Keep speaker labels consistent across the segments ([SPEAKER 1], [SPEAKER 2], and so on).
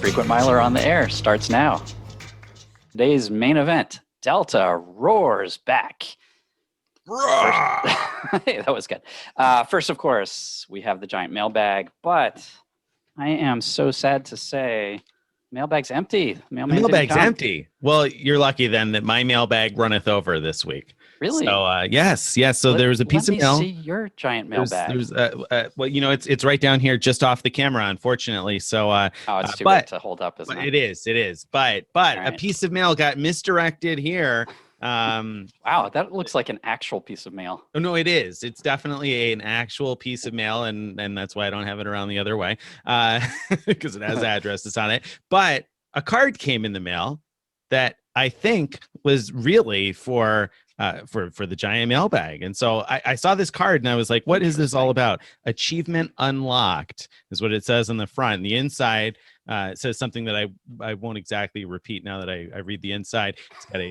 [SPEAKER 1] Frequent Miler on the Air starts now. Today's main event, Delta roars back. Hey, that was good. First, of course, we have the giant mailbag, but I am so sad to say mailbag's empty.
[SPEAKER 2] Mailbag's empty. Well, you're lucky then that my mailbag runneth over this week.
[SPEAKER 1] Really?
[SPEAKER 2] So yes. So there was a piece of mail.
[SPEAKER 1] Let me see your giant mailbag.
[SPEAKER 2] Well, it's right down here, just off the camera, unfortunately. So
[SPEAKER 1] it's too big to hold up, isn't it?
[SPEAKER 2] It is. But right. A piece of mail got misdirected here.
[SPEAKER 1] Wow, that looks like an actual piece of mail.
[SPEAKER 2] Oh no, it is. It's definitely an actual piece of mail, and that's why I don't have it around the other way, because it has addresses on it. But a card came in the mail that I think was really for the giant mailbag. And so I saw this card and I was like, what is this all about? Achievement unlocked is what it says on the front. And the inside it says something that I won't exactly repeat now that I read the inside. It's got a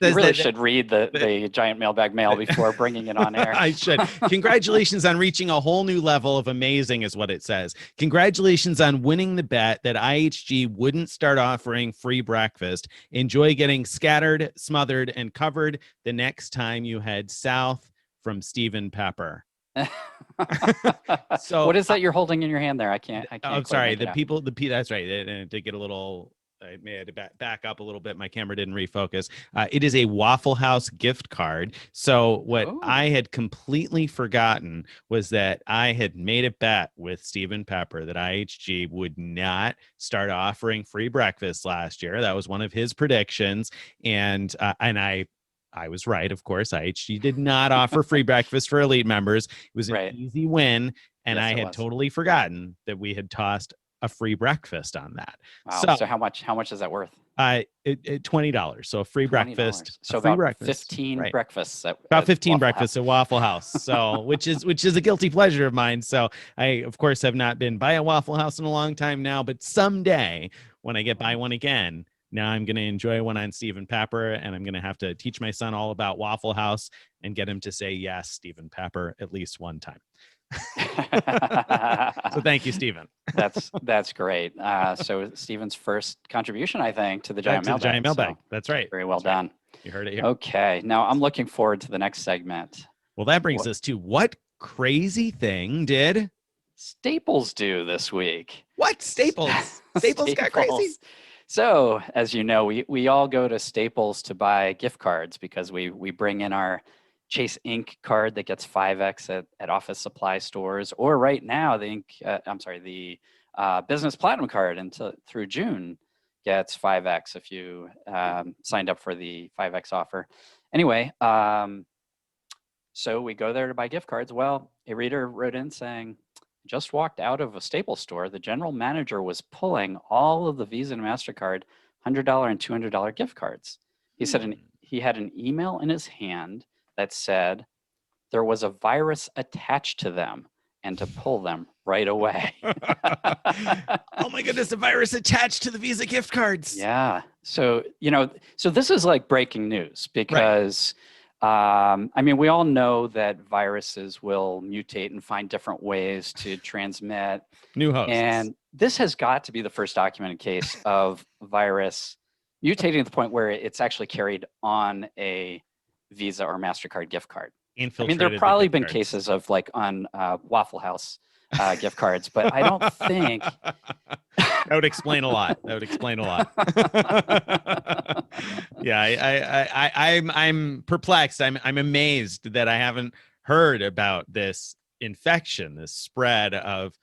[SPEAKER 1] you really should read the giant mailbag mail before bringing it on air.
[SPEAKER 2] I should. Congratulations on reaching a whole new level of amazing is what it says. Congratulations on winning the bet that IHG wouldn't start offering free breakfast. Enjoy getting scattered, smothered, and covered the next time you head south from Stephen Pepper.
[SPEAKER 1] So what is that you're holding in your hand there? I can't.
[SPEAKER 2] I'm sorry. That's right. To get a little, I may have to back up a little bit. My camera didn't refocus. It is a Waffle House gift card. So what I had completely forgotten was that I had made a bet with Stephen Pepper that IHG would not start offering free breakfast last year. That was one of his predictions, and I was right, of course. IHG did not offer free breakfast for elite members. It was an easy win, and I had totally forgotten that we had tossed a free breakfast on that.
[SPEAKER 1] Wow. So how much is that worth?
[SPEAKER 2] $20. So a free breakfast.
[SPEAKER 1] So about 15 breakfasts.
[SPEAKER 2] About 15 breakfasts at Waffle House. So which is a guilty pleasure of mine. So I, of course, have not been by a Waffle House in a long time now, but someday when I get by one again, now I'm going to enjoy one on Stephen Pepper, and I'm going to have to teach my son all about Waffle House and get him to say yes, Stephen Pepper, at least one time. So thank you, Stephen.
[SPEAKER 1] That's great. So Stephen's first contribution, I think, to the giant mailbag.
[SPEAKER 2] So that's right.
[SPEAKER 1] Very well done.
[SPEAKER 2] You heard it here.
[SPEAKER 1] Okay. Now I'm looking forward to the next segment.
[SPEAKER 2] Well, that brings us to what crazy thing did
[SPEAKER 1] Staples do this week?
[SPEAKER 2] What? Staples? Staples got crazy?
[SPEAKER 1] So, as you know, we all go to Staples to buy gift cards because we bring in our Chase Ink card that gets 5x at office supply stores, or right now the Business Platinum card through June gets 5x if you signed up for the 5x offer. Anyway, so we go there to buy gift cards. Well, a reader wrote in saying, just walked out of a Staples store. The general manager was pulling all of the Visa and MasterCard $100 and $200 gift cards. He said he had an email in his hand that said there was a virus attached to them and to pull them right away.
[SPEAKER 2] Oh my goodness, a virus attached to the Visa gift cards.
[SPEAKER 1] Yeah. So this is like breaking news because I mean, we all know that viruses will mutate and find different ways to transmit
[SPEAKER 2] new hosts.
[SPEAKER 1] And this has got to be the first documented case of virus mutating to the point where it's actually carried on a Visa or MasterCard gift card. I mean, there have probably been cases of like on Waffle House gift cards, but I don't think
[SPEAKER 2] that would explain a lot. Yeah, I'm perplexed. I'm amazed that I haven't heard about this infection, this spread of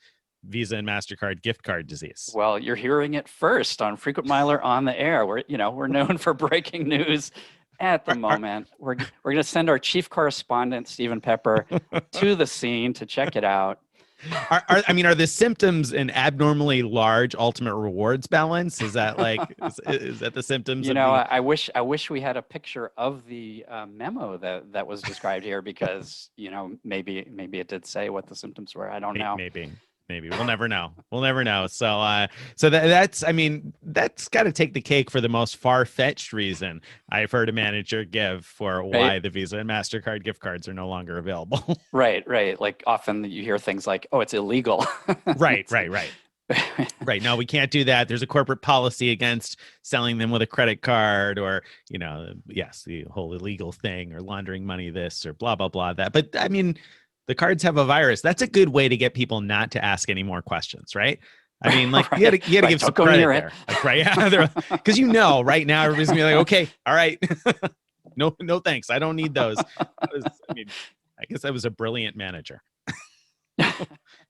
[SPEAKER 2] Visa and MasterCard gift card disease.
[SPEAKER 1] Well, you're hearing it first on Frequent Miler on the Air. We're known for breaking news. At the moment, we're going to send our chief correspondent, Stephen Pepper, to the scene to check it out.
[SPEAKER 2] Are the symptoms an abnormally large ultimate rewards balance? Is that like is that the symptoms?
[SPEAKER 1] I wish we had a picture of the memo that was described here because maybe it did say what the symptoms were. I don't know.
[SPEAKER 2] Maybe we'll never know. So that's got to take the cake for the most far-fetched reason I've heard a manager give for why the Visa and MasterCard gift cards are no longer available.
[SPEAKER 1] Right. Like often you hear things like, "Oh, it's illegal."
[SPEAKER 2] Right. Right. No, we can't do that. There's a corporate policy against selling them with a credit card or, yes, the whole illegal thing or laundering money, this or blah, blah, blah, that. But I mean, the cards have a virus. That's a good way to get people not to ask any more questions, right? I mean, like
[SPEAKER 1] Right.
[SPEAKER 2] you gotta give some
[SPEAKER 1] Don't go
[SPEAKER 2] credit
[SPEAKER 1] near it.
[SPEAKER 2] there. Like, right. Yeah. Because right now everybody's gonna be like, okay, all right. No, thanks. I don't need those. I guess I was a brilliant manager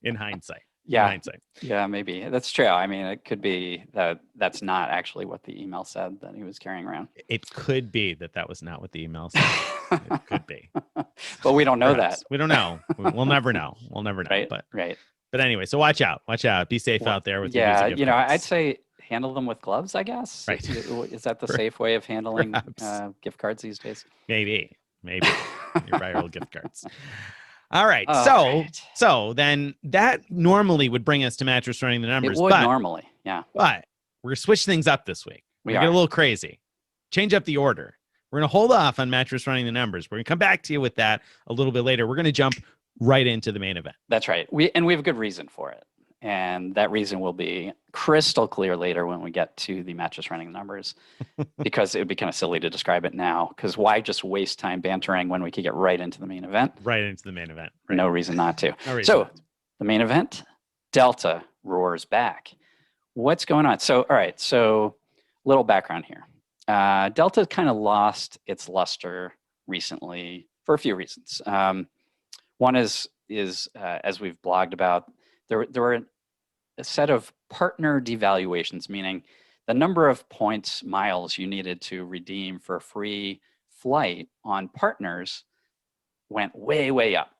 [SPEAKER 2] in hindsight.
[SPEAKER 1] Yeah. Yeah, maybe. That's true. I mean, it could be that that's not actually what the email said that he was carrying around.
[SPEAKER 2] It could be that was not what the email said. It could be.
[SPEAKER 1] But we don't know
[SPEAKER 2] Perhaps.
[SPEAKER 1] that.
[SPEAKER 2] We don't know. We'll never know. We'll never know.
[SPEAKER 1] Right.
[SPEAKER 2] But
[SPEAKER 1] right.
[SPEAKER 2] But anyway, so watch out. Watch out. Be safe out there with your
[SPEAKER 1] Yeah,
[SPEAKER 2] Visa gift cards.
[SPEAKER 1] I'd say handle them with gloves, I guess.
[SPEAKER 2] Right.
[SPEAKER 1] Is that the safe way of handling gift cards these days?
[SPEAKER 2] Maybe. Your viral gift cards. All right.
[SPEAKER 1] Oh,
[SPEAKER 2] So then that normally would bring us to Mattress Running the Numbers.
[SPEAKER 1] It would normally, yeah.
[SPEAKER 2] But we're going to switch things up this week.
[SPEAKER 1] We're
[SPEAKER 2] going to get a little crazy. Change up the order. We're going to hold off on Mattress Running the Numbers. We're going to come back to you with that a little bit later. We're going to jump right into the main event.
[SPEAKER 1] That's right. We have a good reason for it. And that reason will be crystal clear later when we get to the Mattress Running the Numbers, because it would be kind of silly to describe it now, because why just waste time bantering when we could get right into the main event?
[SPEAKER 2] Right into the main event. Right.
[SPEAKER 1] No reason not to.
[SPEAKER 2] No reason
[SPEAKER 1] so
[SPEAKER 2] not to.
[SPEAKER 1] The main event, Delta roars back. What's going on? So, all right. So little background here. Delta kind of lost its luster recently for a few reasons. One is as we've blogged about, there were a set of partner devaluations, meaning the number of points, miles you needed to redeem for a free flight on partners went way up.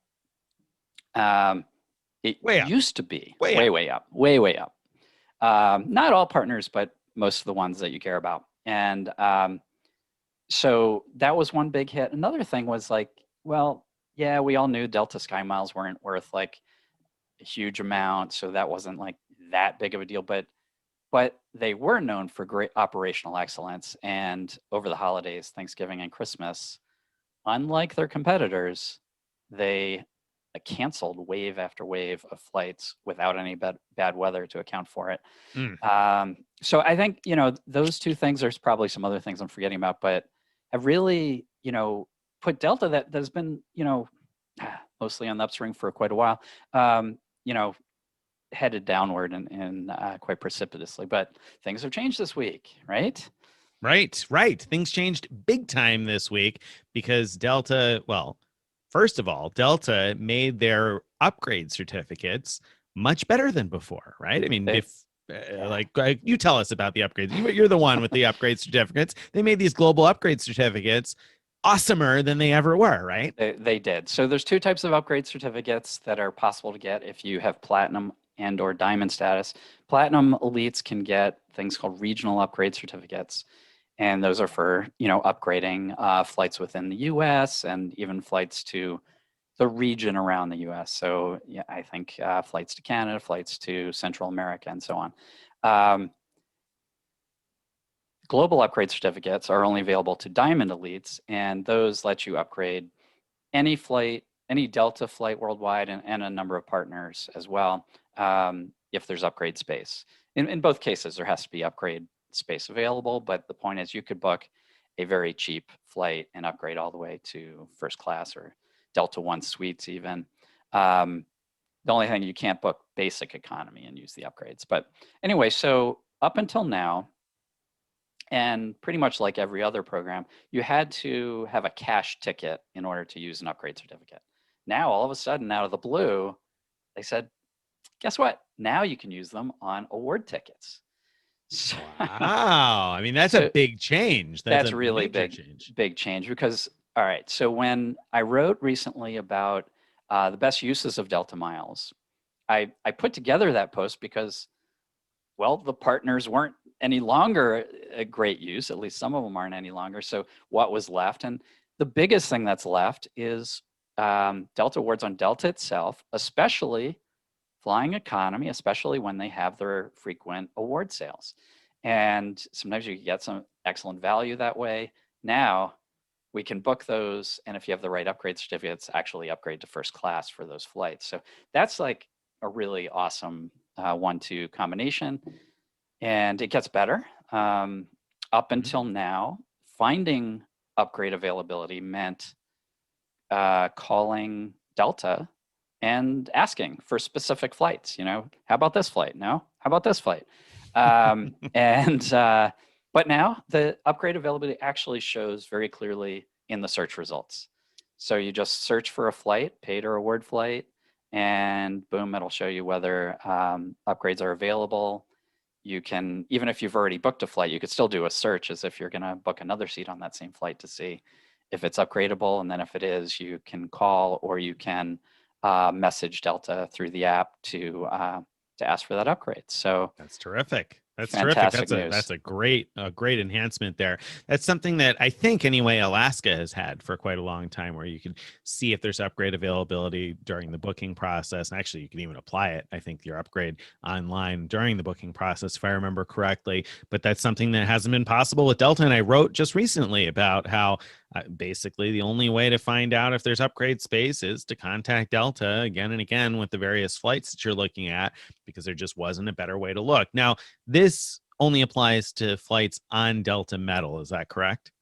[SPEAKER 1] It used to be way up. Not all partners, but most of the ones that you care about. And so that was one big hit. Another thing was like, well, yeah, we all knew Delta Sky Miles weren't worth like a huge amount, so that wasn't like that big of a deal, but they were known for great operational excellence. And over the holidays, Thanksgiving and Christmas, unlike their competitors, they canceled wave after wave of flights without any bad weather to account for it. So I think, those two things, there's probably some other things I'm forgetting about, but have really, put Delta that has been, mostly on the upswing for quite a while, headed downward and quite precipitously. But things have changed this week, right?
[SPEAKER 2] Right. Things changed big time this week because Delta, first of all, Delta made their upgrade certificates much better than before, right? I mean, you tell us about the upgrades. You're the one with the upgrade certificates. They made these global upgrade certificates awesomer than they ever were, right?
[SPEAKER 1] They did. So there's two types of upgrade certificates that are possible to get if you have platinum and or diamond status. Platinum elites can get things called regional upgrade certificates. And those are for, upgrading flights within the US and even flights to the region around the US. So yeah, I think flights to Canada, flights to Central America, and so on. Global upgrade certificates are only available to diamond elites, and those let you upgrade any flight, any Delta flight worldwide, and a number of partners as well, if there's upgrade space. In both cases, there has to be upgrade space available, but the point is you could book a very cheap flight and upgrade all the way to first class or Delta One suites even. The only thing, you can't book basic economy and use the upgrades. But anyway, so up until now, and pretty much like every other program, you had to have a cash ticket in order to use an upgrade certificate. Now, all of a sudden, out of the blue, they said, guess what? Now you can use them on award tickets.
[SPEAKER 2] Wow. I mean, that's a big change.
[SPEAKER 1] That's a really big change because, all right, so when I wrote recently about the best uses of Delta miles, I put together that post because, well, the partners weren't any longer a great use. At least some of them aren't any longer. So what was left? And the biggest thing that's left is Delta awards on Delta itself, especially flying economy, especially when they have their frequent award sales. And sometimes you get some excellent value that way. Now we can book those, and if you have the right upgrade certificates, actually upgrade to first class for those flights. So that's like a really awesome 1-2 combination, and it gets better. Up until now, finding upgrade availability meant calling Delta and asking for specific flights. How about this flight? No, how about this flight? But now the upgrade availability actually shows very clearly in the search results. So you just search for a flight, paid or award flight, and boom, it'll show you whether upgrades are available. You can, even if you've already booked a flight, you could still do a search as if you're going to book another seat on that same flight to see if it's upgradable. And then if it is, you can call or you can message Delta through the app to ask for that upgrade. So
[SPEAKER 2] that's terrific. That's
[SPEAKER 1] fantastic
[SPEAKER 2] terrific. That's a great enhancement there. That's something that I think anyway Alaska has had for quite a long time, where you can see if there's upgrade availability during the booking process. And actually, you can even apply it, I think, your upgrade online during the booking process, if I remember correctly. But that's something that hasn't been possible with Delta. And I wrote just recently about how basically the only way to find out if there's upgrade space is to contact Delta again and again with the various flights that you're looking at, because there just wasn't a better way to look. Now, this only applies to flights on Delta Metal. Is that correct?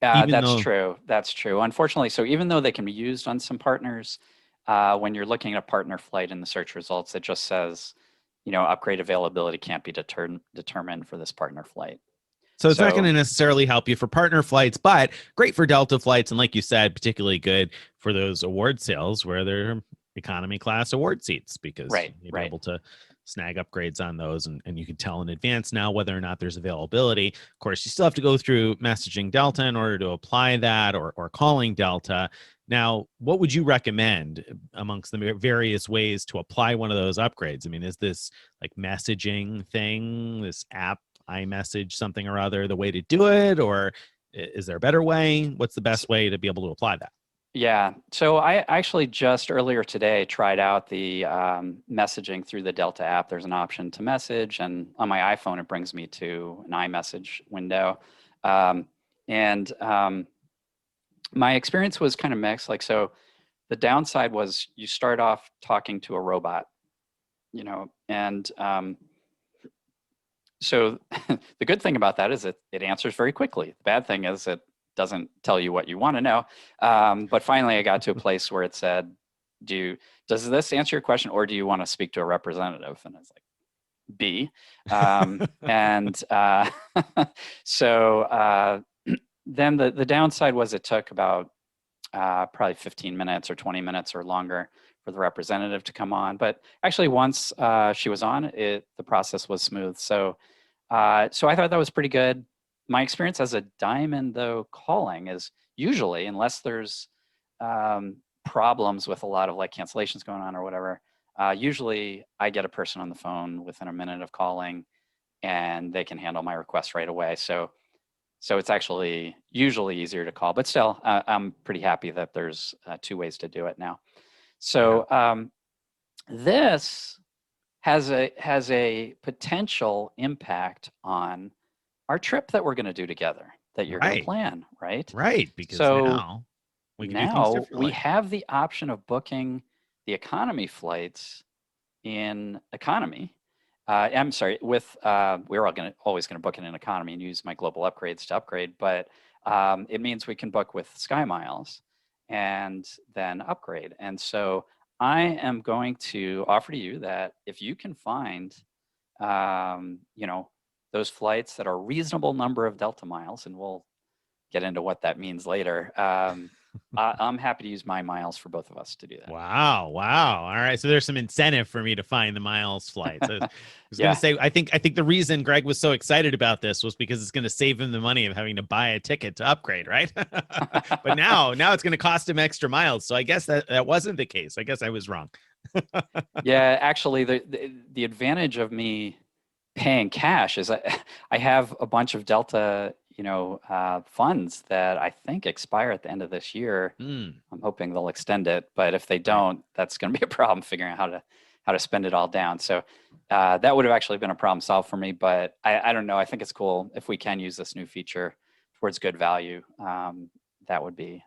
[SPEAKER 1] That's true. That's true. Unfortunately, so even though they can be used on some partners, when you're looking at a partner flight in the search results, it just says, upgrade availability can't be determined for this partner flight.
[SPEAKER 2] So it's not going to necessarily help you for partner flights, but great for Delta flights. And like you said, particularly good for those award sales where they're economy class award seats, because you'll be able to snag upgrades on those, and you can tell in advance now whether or not there's availability. Of course, you still have to go through messaging Delta in order to apply that, or calling Delta. Now, what would you recommend amongst the various ways to apply one of those upgrades? I mean, is this like messaging thing, this app, iMessage, something or other, the way to do it? Or is there a better way? What's the best way to be able to apply that?
[SPEAKER 1] Yeah, so I actually just earlier today tried out the messaging through the Delta app. There's an option to message, and on my iPhone, it brings me to an iMessage window. My experience was kind of mixed. So the downside was you start off talking to a robot, and so the good thing about that is it answers very quickly. The bad thing is it doesn't tell you what you want to know. But finally, I got to a place where it said, does this answer your question, or do you want to speak to a representative? And I was like, B. Then the downside was it took about probably 15 minutes or 20 minutes or longer for the representative to come on. But actually, once she was on, the process was smooth. So I thought that was pretty good. My experience as a diamond, though, calling is usually, unless there's problems with a lot of cancellations going on or whatever, usually I get a person on the phone within a minute of calling, and they can handle my request right away. So it's actually usually easier to call, but still, I'm pretty happy that there's 2 ways to do it now. So this has a potential impact on our trip that we're going to do together, that you're going to plan, right?
[SPEAKER 2] Right, because now we can do things differently.
[SPEAKER 1] We have the option of booking the economy flights in economy. I'm sorry, we're always going to book it in economy and use my global upgrades to upgrade, but it means we can book with Sky Miles and then upgrade. And so I am going to offer to you that if you can find, those flights that are a reasonable number of Delta miles, and we'll get into what that means later. I'm happy to use my miles for both of us to do that.
[SPEAKER 2] Wow. All right. So there's some incentive for me to find the miles flights. I was going to say, I think the reason Greg was so excited about this was because it's going to save him the money of having to buy a ticket to upgrade, right? But now it's going to cost him extra miles. So I guess that wasn't the case. I guess I was wrong.
[SPEAKER 1] Yeah, actually, the advantage of me paying cash is I have a bunch of Delta funds that I think expire at the end of this year. I'm hoping they'll extend it, but if they don't, that's going to be a problem figuring out how to spend it all down. So that would have actually been a problem solved for me, but I don't know. I think it's cool if we can use this new feature towards good value. That would be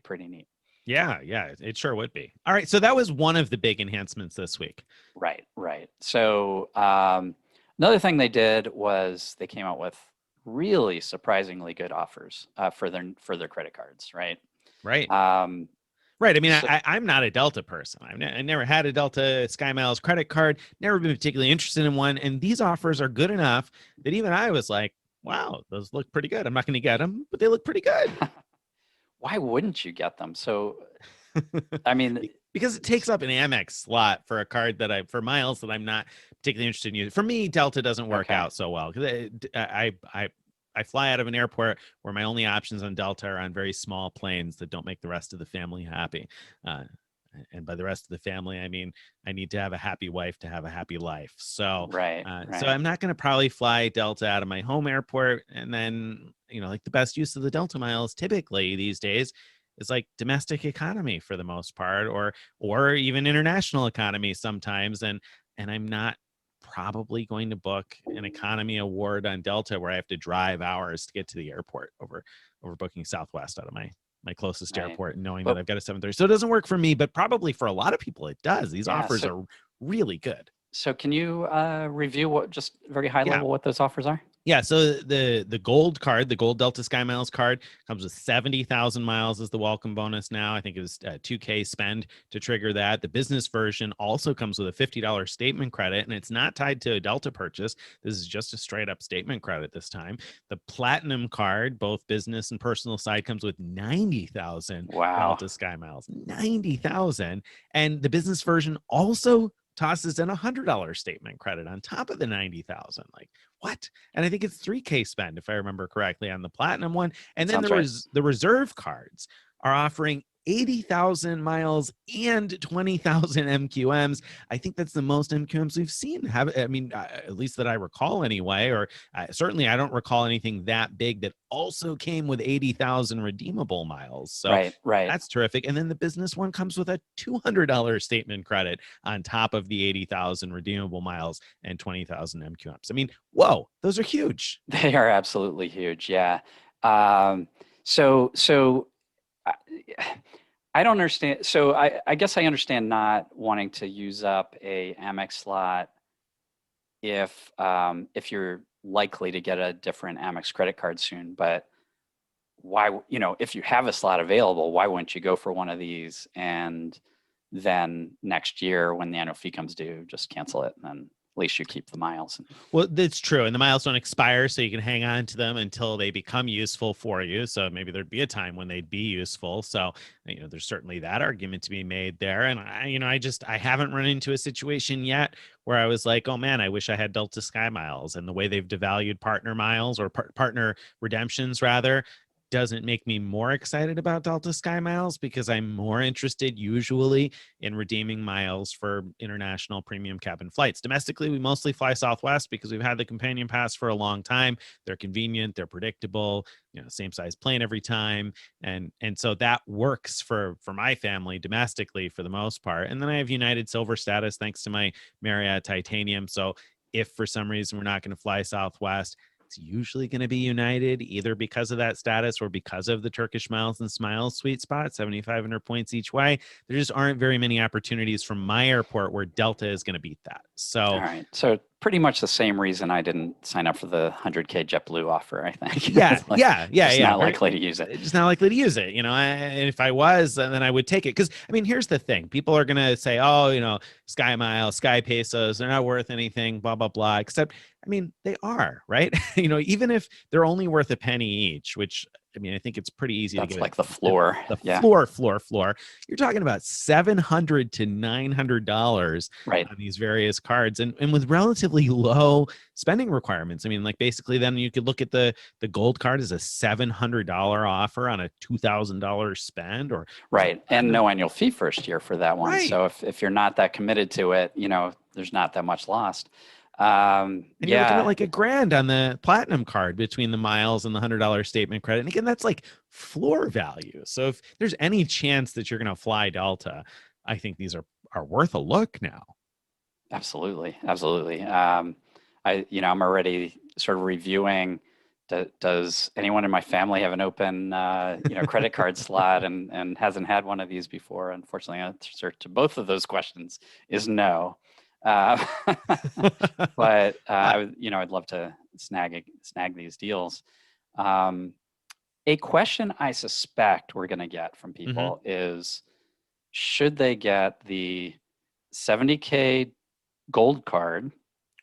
[SPEAKER 1] pretty neat.
[SPEAKER 2] Yeah, it sure would be. All right, so that was one of the big enhancements this week.
[SPEAKER 1] Right. So another thing they did was they came out with really surprisingly good offers for their credit cards, right?
[SPEAKER 2] Right.
[SPEAKER 1] Um,
[SPEAKER 2] Right. I mean,
[SPEAKER 1] so
[SPEAKER 2] I'm not a Delta person. I never had a Delta SkyMiles credit card, never been particularly interested in one. And these offers are good enough that even I was like, wow, those look pretty good. I'm not going to get them, but they look pretty good.
[SPEAKER 1] why wouldn't you get them? So I mean,
[SPEAKER 2] Because it takes up an Amex slot for a card for miles that I'm not particularly interested in using. For me, Delta doesn't work
[SPEAKER 1] okay.
[SPEAKER 2] out so well because I fly out of an airport where my only options on Delta are on very small planes that don't make the rest of the family happy. Uh, and by the rest of the family, I mean I need to have a happy wife to have a happy life. So,
[SPEAKER 1] Right,
[SPEAKER 2] so
[SPEAKER 1] right.
[SPEAKER 2] I'm not going to probably fly Delta out of my home airport. And then, like the best use of the Delta miles typically these days is like domestic economy for the most part, or even international economy sometimes. And I'm not probably going to book an economy award on Delta where I have to drive hours to get to the airport over booking Southwest out of my closest
[SPEAKER 1] Right.
[SPEAKER 2] airport and knowing that
[SPEAKER 1] But
[SPEAKER 2] I've got a 7:30. So it doesn't work for me, but probably for a lot of people it does. These
[SPEAKER 1] yeah,
[SPEAKER 2] offers are really good.
[SPEAKER 1] so can you review what just very high
[SPEAKER 2] Yeah.
[SPEAKER 1] level what those offers are?
[SPEAKER 2] Yeah, so the gold card, the gold Delta Sky Miles card, comes with 70,000 miles as the welcome bonus now. I think it was 2K spend to trigger that. The business version also comes with a $50 statement credit, and it's not tied to a Delta purchase. This is just a straight up statement credit this time. The platinum card, both business and personal side, comes with 90,000
[SPEAKER 1] Wow.
[SPEAKER 2] Delta Sky Miles. 90,000. And the business version also tosses in a $100 statement credit on top of the 90,000. Like, what? And I think it's 3K spend, if I remember correctly, on the platinum one. And then
[SPEAKER 1] Sounds right.
[SPEAKER 2] the reserve cards are offering 80,000 miles and 20,000 MQMs. I think that's the most MQMs we've seen. At least that I recall anyway, or certainly I don't recall anything that big that also came with 80,000 redeemable miles. So
[SPEAKER 1] Right.
[SPEAKER 2] that's terrific. And then the business one comes with a $200 statement credit on top of the 80,000 redeemable miles and 20,000 MQMs. I mean, whoa, those are huge.
[SPEAKER 1] They are absolutely huge. Yeah. Um, so I, I don't understand. So I guess I understand not wanting to use up a Amex slot if you're likely to get a different Amex credit card soon. But why, if you have a slot available, why wouldn't you go for one of these and then next year when the annual fee comes due, just cancel it and then at least you keep the miles.
[SPEAKER 2] Well, that's true. And the miles don't expire, so you can hang on to them until they become useful for you. So maybe there'd be a time when they'd be useful. So, there's certainly that argument to be made there. And I haven't run into a situation yet where I was like, oh man, I wish I had Delta Sky Miles. And the way they've devalued partner miles or partner redemptions rather doesn't make me more excited about Delta Sky Miles because I'm more interested usually in redeeming miles for international premium cabin flights. Domestically, we mostly fly Southwest because we've had the companion pass for a long time. They're convenient, they're predictable, same size plane every time. And so that works for my family domestically for the most part. And then I have United Silver status thanks to my Marriott Titanium. So if for some reason we're not going to fly Southwest, it's usually going to be United, either because of that status or because of the Turkish Miles and Smiles sweet spot, 7,500 points each way. There just aren't very many opportunities from my airport where Delta is going to beat that. So,
[SPEAKER 1] All right. So pretty much the same reason I didn't sign up for the 100K JetBlue offer, I think.
[SPEAKER 2] yeah.
[SPEAKER 1] Just not likely to use it.
[SPEAKER 2] Just not likely to use it. And if I was, then I would take it. Because, here's the thing. People are going to say, oh, Sky Miles, Sky Pesos, they're not worth anything, blah, blah, blah. Except, they are, right? Even if they're only worth a penny each, which I think it's pretty easy
[SPEAKER 1] That's
[SPEAKER 2] to get
[SPEAKER 1] like the floor.
[SPEAKER 2] The
[SPEAKER 1] Yeah.
[SPEAKER 2] floor. You're talking about $700 to $900
[SPEAKER 1] Right.
[SPEAKER 2] on these various cards, and with relatively low spending requirements. Basically, then you could look at the gold card as a $700 offer on a $2,000 spend, or
[SPEAKER 1] Right. And no annual fee first year for that one.
[SPEAKER 2] Right.
[SPEAKER 1] So if you're not that committed to it, there's not that much lost.
[SPEAKER 2] And you're looking at like $1,000 on the platinum card between the miles and the $100 statement credit. And again, that's like floor value. So if there's any chance that you're going to fly Delta, I think these are worth a look now.
[SPEAKER 1] Absolutely. I'm already sort of reviewing does anyone in my family have an open, credit card slot and hasn't had one of these before? Unfortunately, the answer to both of those questions is no. But I'd love to snag these deals. A question I suspect we're going to get from people is, should they get the 70K gold card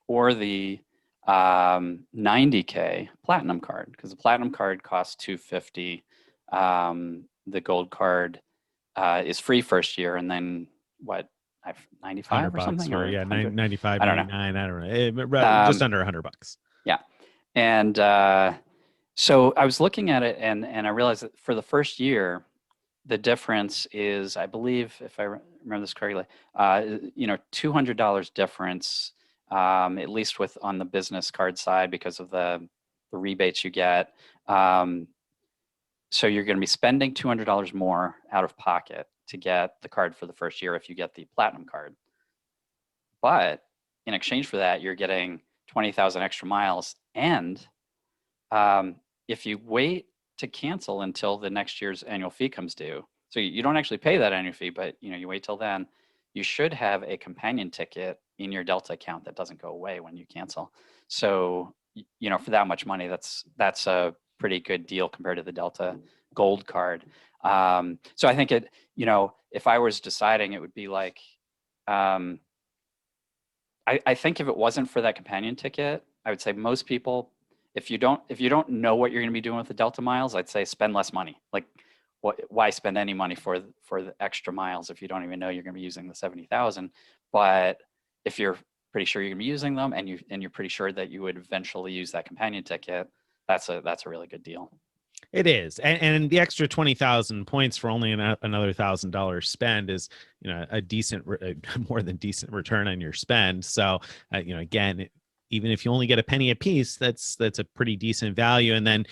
[SPEAKER 1] or the 90K platinum card? Because the platinum card costs $250. The gold card is free first year, and then what? 95 or something, or
[SPEAKER 2] 95,
[SPEAKER 1] I don't know.
[SPEAKER 2] 99, I don't know, just under $100.
[SPEAKER 1] Yeah, and so I was looking at it, and I realized that for the first year, the difference is, I believe, if I remember this correctly, $200 difference, at least on the business card side, because of the rebates you get. So you're going to be spending $200 more out of pocket to get the card for the first year if you get the platinum card. But in exchange for that, you're getting 20,000 extra miles. And if you wait to cancel until the next year's annual fee comes due, so you don't actually pay that annual fee, but you wait till then, you should have a companion ticket in your Delta account that doesn't go away when you cancel. So for that much money, that's a pretty good deal compared to the Delta Gold card. So I think if I was deciding, it would be like, I think if it wasn't for that companion ticket, I would say most people, if you don't know what you're going to be doing with the Delta miles, I'd say spend less money. Like, why spend any money for the extra miles if you don't even know you're going to be using the 70,000? But if you're pretty sure you're going to be using them, and you're pretty sure that you would eventually use that companion ticket, that's a really good deal.
[SPEAKER 2] It is, and the extra 20,000 points for only another $1,000 spend is a decent, more than decent return on your spend. So again, even if you only get a penny a piece, that's a pretty decent value. And then,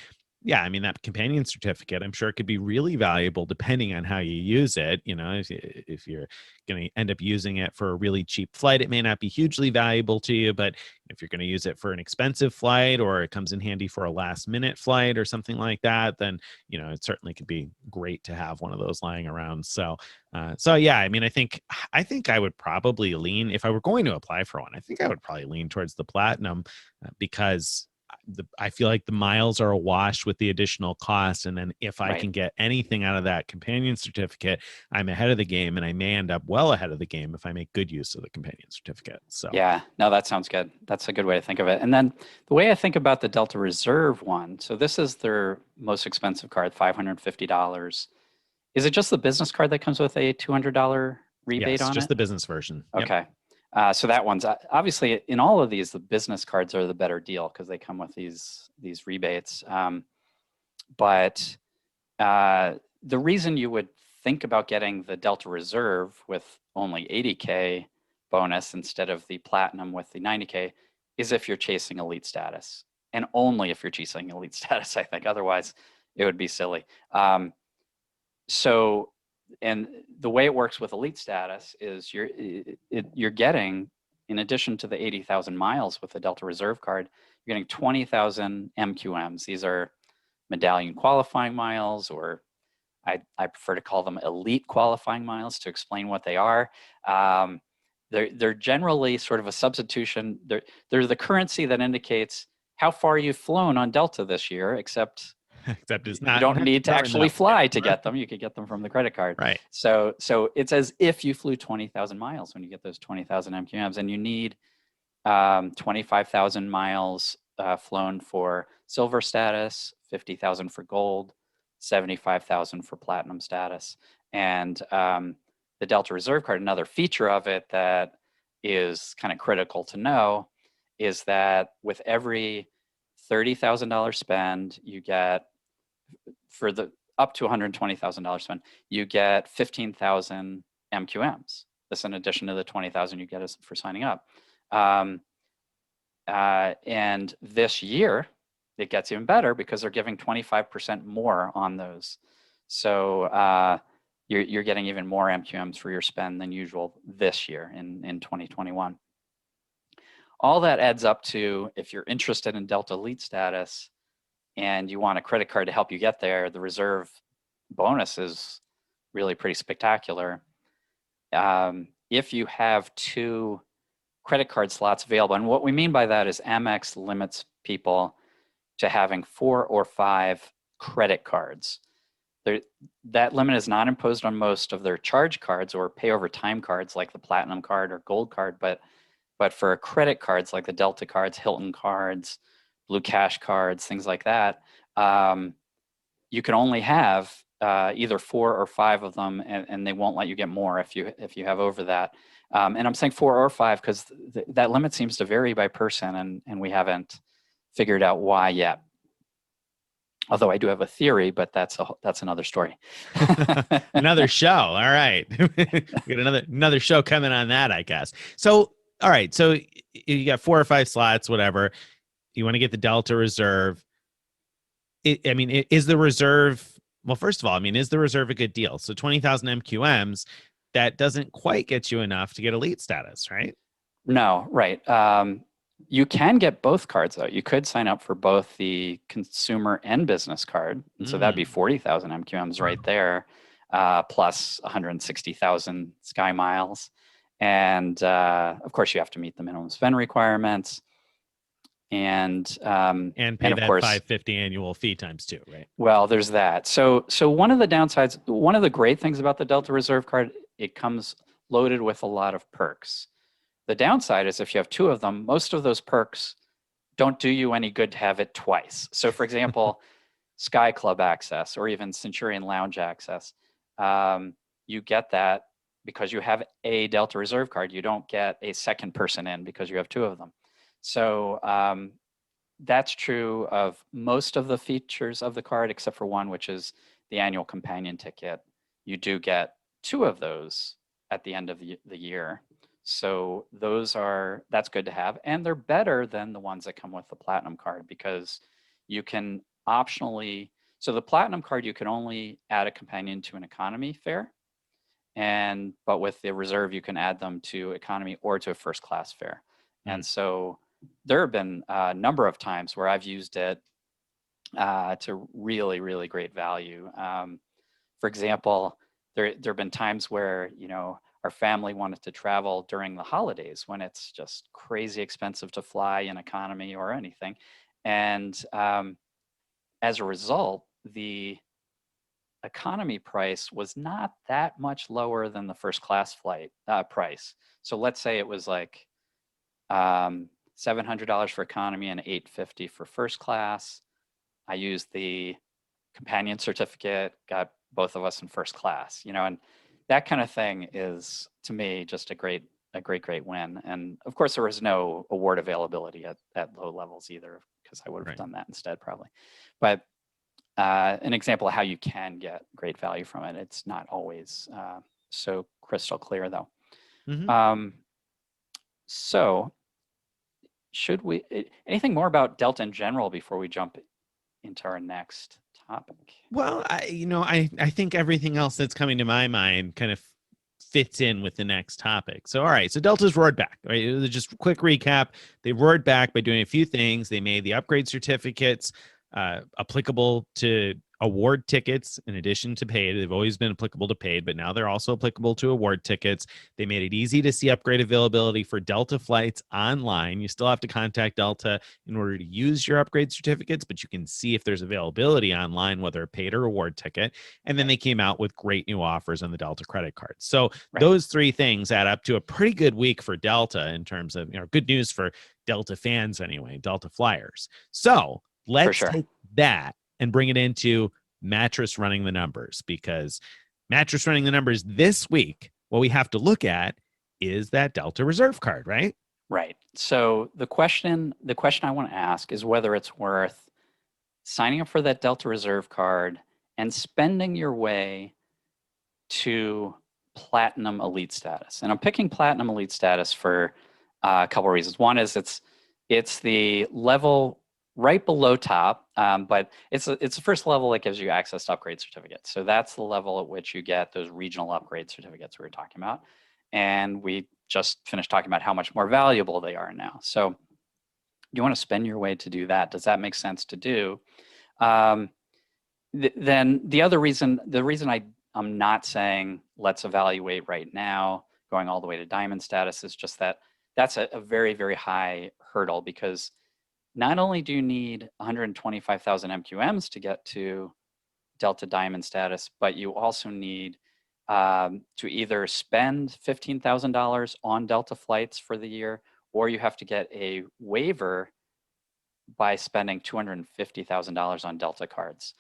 [SPEAKER 2] yeah, I mean, that companion certificate, I'm sure it could be really valuable depending on how you use it. If you're going to end up using it for a really cheap flight, it may not be hugely valuable to you. But if you're going to use it for an expensive flight, or it comes in handy for a last minute flight or something like that, then, it certainly could be great to have one of those lying around. So yeah, I mean, I think I would probably lean, if I were going to apply for one, I think I would probably lean towards the platinum, because I feel like the miles are a wash with the additional cost. And then if I can get anything out of that companion certificate, I'm ahead of the game, and I may end up well ahead of the game if I make good use of the companion certificate. So
[SPEAKER 1] yeah, no, that sounds good. That's a good way to think of it. And then the way I think about the Delta Reserve one, so this is their most expensive card, $550. Is it just the business card that comes with a $200 rebate on it?
[SPEAKER 2] Yes, just the business version.
[SPEAKER 1] Okay. Yep. So that one's obviously, in all of these, the business cards are the better deal because they come with these rebates. But the reason you would think about getting the Delta Reserve with only 80K bonus instead of the Platinum with the 90K is if you're chasing elite status, and only if you're chasing elite status, I think. Otherwise, it would be silly. And the way it works with elite status is you're getting, in addition to the 80,000 miles with the Delta Reserve card, you're getting 20,000 MQMs. These are medallion qualifying miles, or I prefer to call them elite qualifying miles to explain what they are. They're generally sort of a substitution. They're the currency that indicates how far you've flown on Delta this year, except
[SPEAKER 2] it's not,
[SPEAKER 1] you don't need to actually fly to get them. You could get them from the credit card.
[SPEAKER 2] Right.
[SPEAKER 1] So it's as if you flew 20,000 miles when you get those 20,000 MQMs, and you need 25,000 miles flown for silver status, 50,000 for gold, 75,000 for platinum status. And the Delta Reserve card, another feature of it that is kind of critical to know, is that with every $30,000 spend, you get, for the up to $120,000 spend, you get 15,000 MQMs. This in addition to the 20,000 you get for signing up. And this year, it gets even better because they're giving 25% more on those. So you're getting even more MQMs for your spend than usual this year in 2021. All that adds up to, if you're interested in Delta Elite status, and you want a credit card to help you get there, the reserve bonus is really pretty spectacular. If you have 2 credit card slots available, and what we mean by that is Amex limits people to having 4 or 5 credit cards. That limit is not imposed on most of their charge cards or pay over time cards like the Platinum card or Gold card, but for credit cards like the Delta cards, Hilton cards, Blue Cash cards, things like that, you can only have either 4 or 5 of them, and they won't let you get more if you have over that. And I'm saying 4 or 5 because that limit seems to vary by person, and we haven't figured out why yet. Although I do have a theory, but that's another story.
[SPEAKER 2] Another show. All right. We got another show coming on that, I guess. So, all right. So you got 4 or 5 slots, whatever. You want to get the Delta Reserve. Is the Reserve, well, first of all, is the Reserve a good deal? So 20,000 MQMs, that doesn't quite get you enough to get elite status, right?
[SPEAKER 1] No, right. You can get both cards, though. You could sign up for both the consumer and business card. And so that'd be 40,000 MQMs right there, plus 160,000 Sky Miles. And of course, you have to meet the minimum spend requirements. And pay
[SPEAKER 2] that $550 annual fee times 2, right?
[SPEAKER 1] Well, there's that. So one of the downsides, one of the great things about the Delta Reserve card, it comes loaded with a lot of perks. The downside is if you have 2 of them, most of those perks don't do you any good to have it twice. So for example, Sky Club access or even Centurion Lounge access, you get that because you have a Delta Reserve card. You don't get a second person in because you have 2 of them. So that's true of most of the features of the card, except for one, which is the annual companion ticket. You do get 2 of those at the end of the year. So that's good to have. And they're better than the ones that come with the Platinum card because you can optionally, so the Platinum card, you can only add a companion to an economy fare. But with the Reserve, you can add them to economy or to a first class fare. And so there have been a number of times where I've used it to really, really great value. For example, there have been times where, our family wanted to travel during the holidays when it's just crazy expensive to fly in economy or anything. And as a result, the economy price was not that much lower than the first class flight price. So let's say it was like $700 for economy and $850 for first class. I used the companion certificate, got both of us in first class, and that kind of thing is, to me, just a great win. And of course, there was no award availability at low levels either, because I would have done that instead probably. But an example of how you can get great value from it. It's not always so crystal clear, though. So should we, anything more about Delta in general before we jump into our next topic?
[SPEAKER 2] Well, I think everything else that's coming to my mind kind of fits in with the next topic. So, all right. So Delta's roared back, right? Just a quick recap. They roared back by doing a few things. They made the upgrade certificates applicable to award tickets in addition to paid. They've always been applicable to paid, but now they're also applicable to award tickets. They made it easy to see upgrade availability for Delta flights online. You still have to contact Delta in order to use your upgrade certificates, but you can see if there's availability online, whether a paid or award ticket. And then they came out with great new offers on the Delta credit cards. So those 3 things add up to a pretty good week for Delta in terms of, good news for Delta fans anyway, Delta flyers. So let's take that and bring it into Mattress running the numbers, because Mattress running the numbers this week, what we have to look at is that Delta Reserve card, right?
[SPEAKER 1] Right. So the question I want to ask is whether it's worth signing up for that Delta Reserve card and spending your way to Platinum Elite status. And I'm picking Platinum Elite status for a couple of reasons. One is it's the level right below top, but it's the first level that gives you access to upgrade certificates. So that's the level at which you get those regional upgrade certificates we were talking about. And we just finished talking about how much more valuable they are now. So you want to spend your way to do that. Does that make sense to do? Then the reason I'm not saying let's evaluate right now, going all the way to diamond status, is just that that's a very, very high hurdle, because not only do you need 125,000 MQMs to get to Delta Diamond status, but you also need to either spend $15,000 on Delta flights for the year, or you have to get a waiver by spending $250,000 on Delta cards.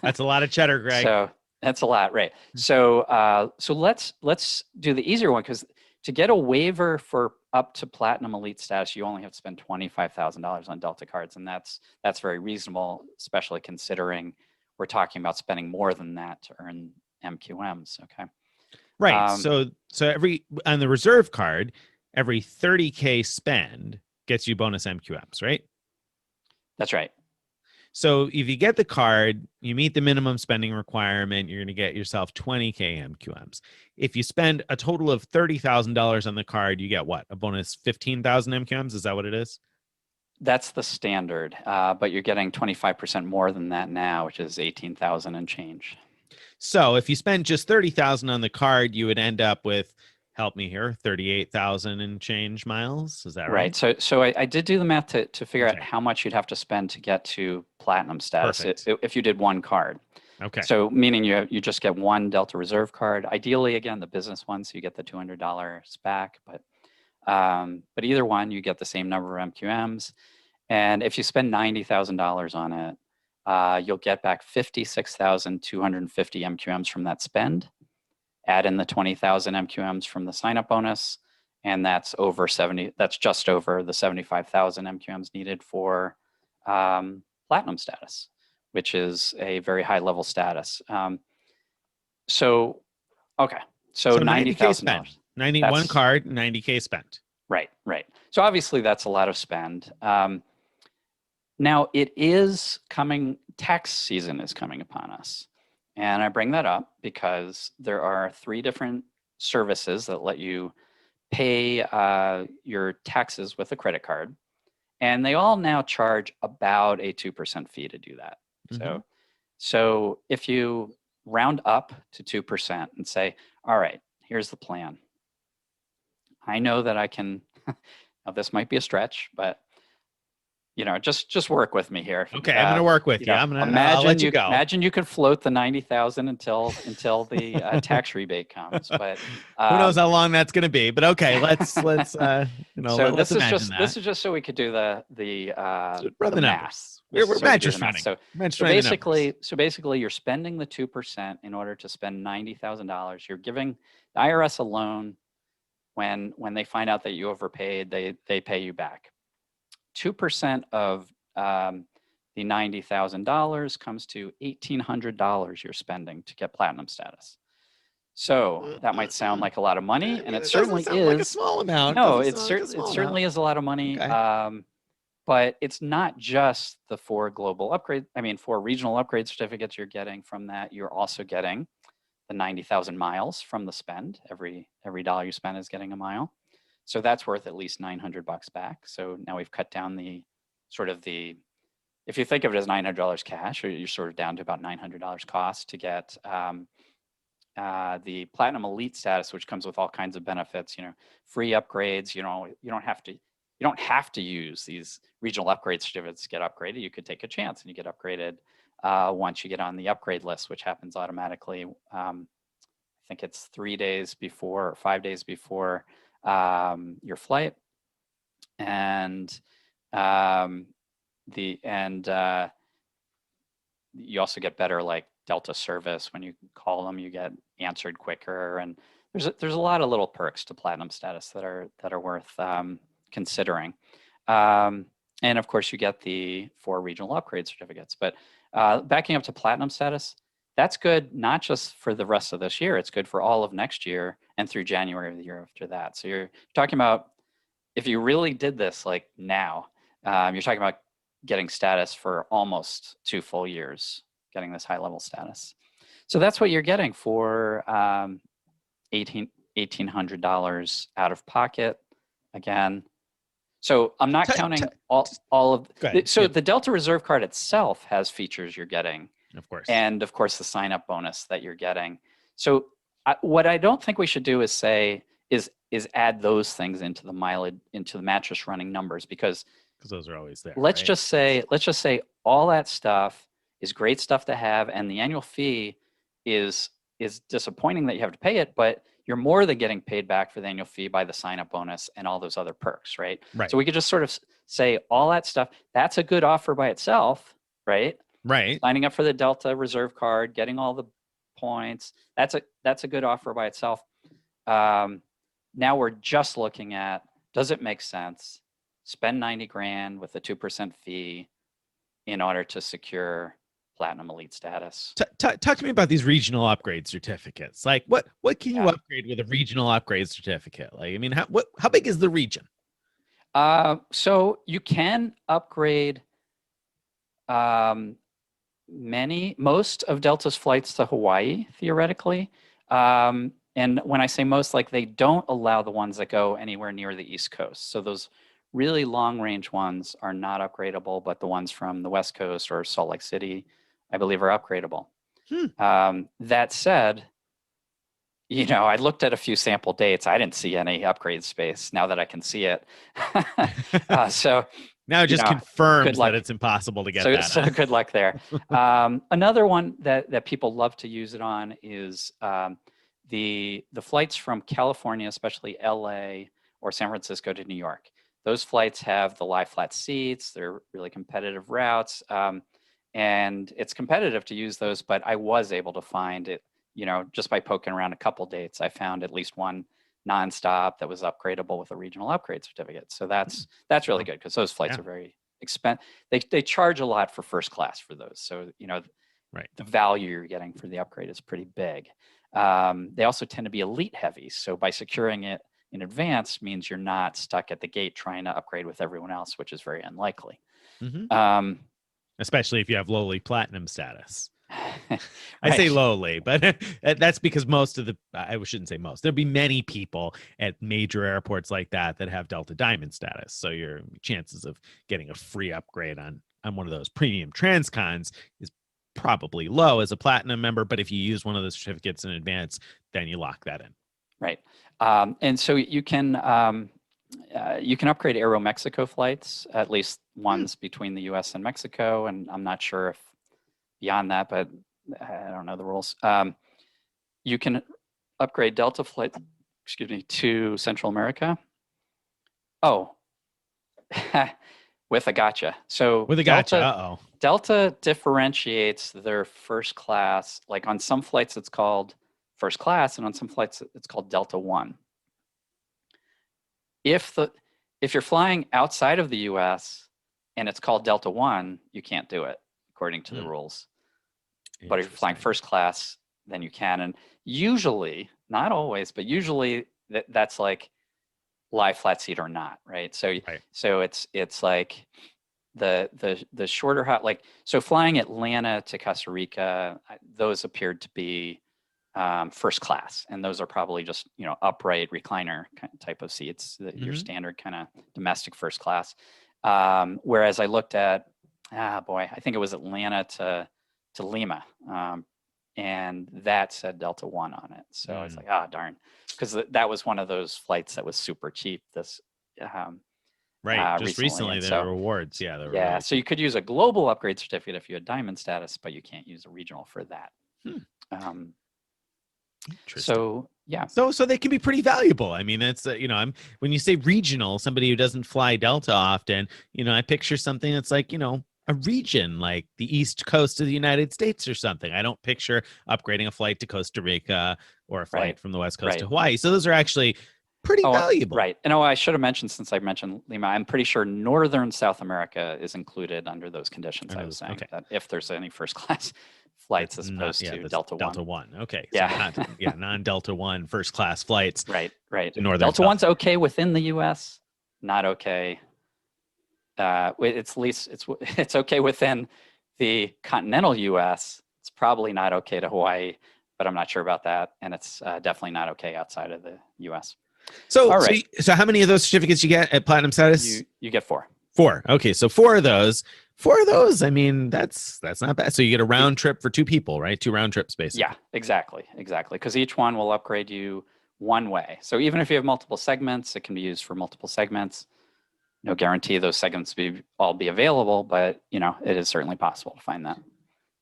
[SPEAKER 2] That's a lot of cheddar, Greg.
[SPEAKER 1] So that's a lot, right? So let's do the easier one, because to get a waiver for up to Platinum Elite status, you only have to spend $25,000 on Delta cards, and that's very reasonable, especially considering we're talking about spending more than that to earn MQMs. Okay.
[SPEAKER 2] Right. So every on the reserve card, every 30K spend gets you bonus MQMs, right?
[SPEAKER 1] That's right.
[SPEAKER 2] So if you get the card, you meet the minimum spending requirement, you're going to get yourself 20K MQMs. If you spend a total of $30,000 on the card, you get what? A bonus 15,000 MQMs? Is that what it is?
[SPEAKER 1] That's the standard, but you're getting 25% more than that now, which is 18,000 and change.
[SPEAKER 2] So if you spend just 30,000 on the card, you would end up with, help me here, 38,000 and change miles. Is that right?
[SPEAKER 1] Right. So I did do the math to figure out how much you'd have to spend to get to Platinum status if you did one card.
[SPEAKER 2] Okay.
[SPEAKER 1] So meaning you just get one Delta Reserve card. Ideally, again, the business one, so you get the $200 back. But either one, you get the same number of MQMs. And if you spend $90,000 on it, you'll get back 56,250 MQMs from that spend. Add in the 20,000 MQMs from the sign-up bonus, and that's just over the 75,000 MQMs needed for Platinum status, which is a very high level status. So
[SPEAKER 2] 90K spent. 91 card, 90K spent.
[SPEAKER 1] Right. So obviously that's a lot of spend. Now it is coming, tax season is coming upon us. And I bring that up because there are 3 different services that let you pay your taxes with a credit card. And they all now charge about a 2% fee to do that. Mm-hmm. So if you round up to 2% and say, all right, here's the plan. I know that I can, now this might be a stretch, but just work with me here.
[SPEAKER 2] Okay, I'm going to work with you.
[SPEAKER 1] I'll
[SPEAKER 2] let you go.
[SPEAKER 1] Imagine you could float the 90,000 until the tax rebate comes. But
[SPEAKER 2] who knows how long that's going to be? But okay, let's
[SPEAKER 1] so
[SPEAKER 2] let's imagine that.
[SPEAKER 1] This is just so we could do the math.
[SPEAKER 2] We're mattress running.
[SPEAKER 1] So basically, you're spending the 2% in order to spend $90,000. You're giving the IRS a loan. When they find out that you overpaid, they pay you back. 2% of the $90,000 comes to $1,800 you're spending to get Platinum status. So that might sound like a lot of money, and it certainly is.
[SPEAKER 2] Like a small amount.
[SPEAKER 1] No, it certainly is a lot of money. Okay. But it's not just the 4 regional upgrade certificates you're getting from that. You're also getting the 90,000 miles from the spend. Every dollar you spend is getting a mile. So that's worth at least $900 back. So now we've cut down if you think of it as $900 cash, or you're sort of down to about $900 cost to get the Platinum Elite status, which comes with all kinds of benefits, free upgrades. You don't have to use these regional upgrade certificates to get upgraded. You could take a chance and you get upgraded once you get on the upgrade list, which happens automatically. I think it's 3 days before or 5 days before your flight, and you also get better Delta service. When you call them, you get answered quicker, and there's a lot of little perks to Platinum status that are worth considering. And of course, you get the 4 regional upgrade certificates. But backing up to Platinum status, that's good not just for the rest of this year. It's good for all of next year and through January of the year after that. So you're talking about, if you really did this now, you're talking about getting status for almost 2 full years, getting this high level status. So that's what you're getting for $1,800 out of pocket again. So I'm not counting all of.
[SPEAKER 2] Go ahead.
[SPEAKER 1] So the Delta Reserve card itself has features you're getting,
[SPEAKER 2] Of course.
[SPEAKER 1] and of course the sign up bonus that you're getting. So what I don't think we should do is say is add those things into the mileage, into the mattress running numbers, because
[SPEAKER 2] those are always there.
[SPEAKER 1] Let's just say all that stuff is great stuff to have, and the annual fee is disappointing that you have to pay it, but you're more than getting paid back for the annual fee by the sign up bonus and all those other perks, right?
[SPEAKER 2] Right.
[SPEAKER 1] So we could just sort of say all that stuff, that's a good offer by itself, right?
[SPEAKER 2] Right.
[SPEAKER 1] Signing up for the Delta Reserve card, getting all the points, that's a good offer by itself. Now we're just looking at, does it make sense? Spend 90 grand with a 2% fee in order to secure Platinum Elite status.
[SPEAKER 2] Talk to me about these regional upgrade certificates. Like what can you upgrade with a regional upgrade certificate? Like, I mean, how big is the region?
[SPEAKER 1] So you can upgrade most of Delta's flights to Hawaii, theoretically. And when I say most, like, they don't allow the ones that go anywhere near the East Coast. So those really long range ones are not upgradable, but the ones from the West Coast or Salt Lake City, I believe, are upgradable. That said, I looked at a few sample dates. I didn't see any upgrade space. Now that I can see it, so
[SPEAKER 2] now it just confirms that it's impossible to get that.
[SPEAKER 1] So good luck there. Another one that people love to use it on is the flights from California, especially LA or San Francisco to New York. Those flights have the lie flat seats. They're really competitive routes. And it's competitive to use those, but I was able to find it, just by poking around a couple dates, I found at least one nonstop that was upgradable with a regional upgrade certificate. So that's really good, because those flights are very expensive. They charge a lot for first class for those. So, the value you're getting for the upgrade is pretty big. They also tend to be elite heavy. So by securing it in advance means you're not stuck at the gate trying to upgrade with everyone else, which is very unlikely.
[SPEAKER 2] Especially if you have lowly platinum status. I say lowly, but that's because I shouldn't say most. There'll be many people at major airports like that have Delta Diamond status. So your chances of getting a free upgrade on one of those premium transcons is probably low as a platinum member. But if you use one of those certificates in advance, then you lock that in.
[SPEAKER 1] Right. And so you can upgrade Aeromexico flights, at least ones between the US and Mexico. And I'm not sure if beyond that, but I don't know the rules. You can upgrade Delta flights, to Central America. Oh, with a gotcha. So
[SPEAKER 2] with a gotcha,
[SPEAKER 1] Delta differentiates their first class. Like on some flights, it's called first class, and on some flights, it's called Delta One. If you're flying outside of the US and it's called Delta One, you can't do it according to the rules. But if you're flying first class, then you can. And usually, not always, but usually that's like lie flat seat or not, right? So it's like the shorter hot, like, so flying Atlanta to Costa Rica, those appeared to be first class, and those are probably just upright recliner type of seats, your standard kind of domestic first class. Whereas I looked at I think it was Atlanta to Lima, and that said Delta One on it. So I was like, darn, because that was one of those flights that was super cheap. This
[SPEAKER 2] just recently there were rewards. Yeah,
[SPEAKER 1] really so you could use a global upgrade certificate if you had diamond status, but you can't use a regional for that. So
[SPEAKER 2] so they can be pretty valuable. I mean, it's when you say regional, somebody who doesn't fly Delta often, I picture something that's like a region like the East Coast of the United States or something. I don't picture upgrading a flight to Costa Rica or a flight from the West Coast to Hawaii. So those are actually pretty valuable.
[SPEAKER 1] Right. And I should have mentioned, since I mentioned Lima, I'm pretty sure Northern South America is included under those conditions. I was saying that if there's any first class flights as opposed to Delta One.
[SPEAKER 2] Delta One. Okay. So non-Delta One first class flights.
[SPEAKER 1] Right.
[SPEAKER 2] Northern
[SPEAKER 1] Delta One's okay within the US, not okay. It's okay within the continental US. It's probably not okay to Hawaii, but I'm not sure about that. And it's definitely not okay outside of the US.
[SPEAKER 2] So,
[SPEAKER 1] All right.
[SPEAKER 2] so how many of those certificates you get at platinum status?
[SPEAKER 1] You get 4.
[SPEAKER 2] 4. Okay, so 4 of those. 4 of those. I mean, that's not bad. So you get a round trip for 2 people, right? 2 round trips, basically.
[SPEAKER 1] Yeah, exactly. Because each one will upgrade you one way. So even if you have multiple segments, it can be used for multiple segments. No guarantee those segments all be available, but it is certainly possible to find that.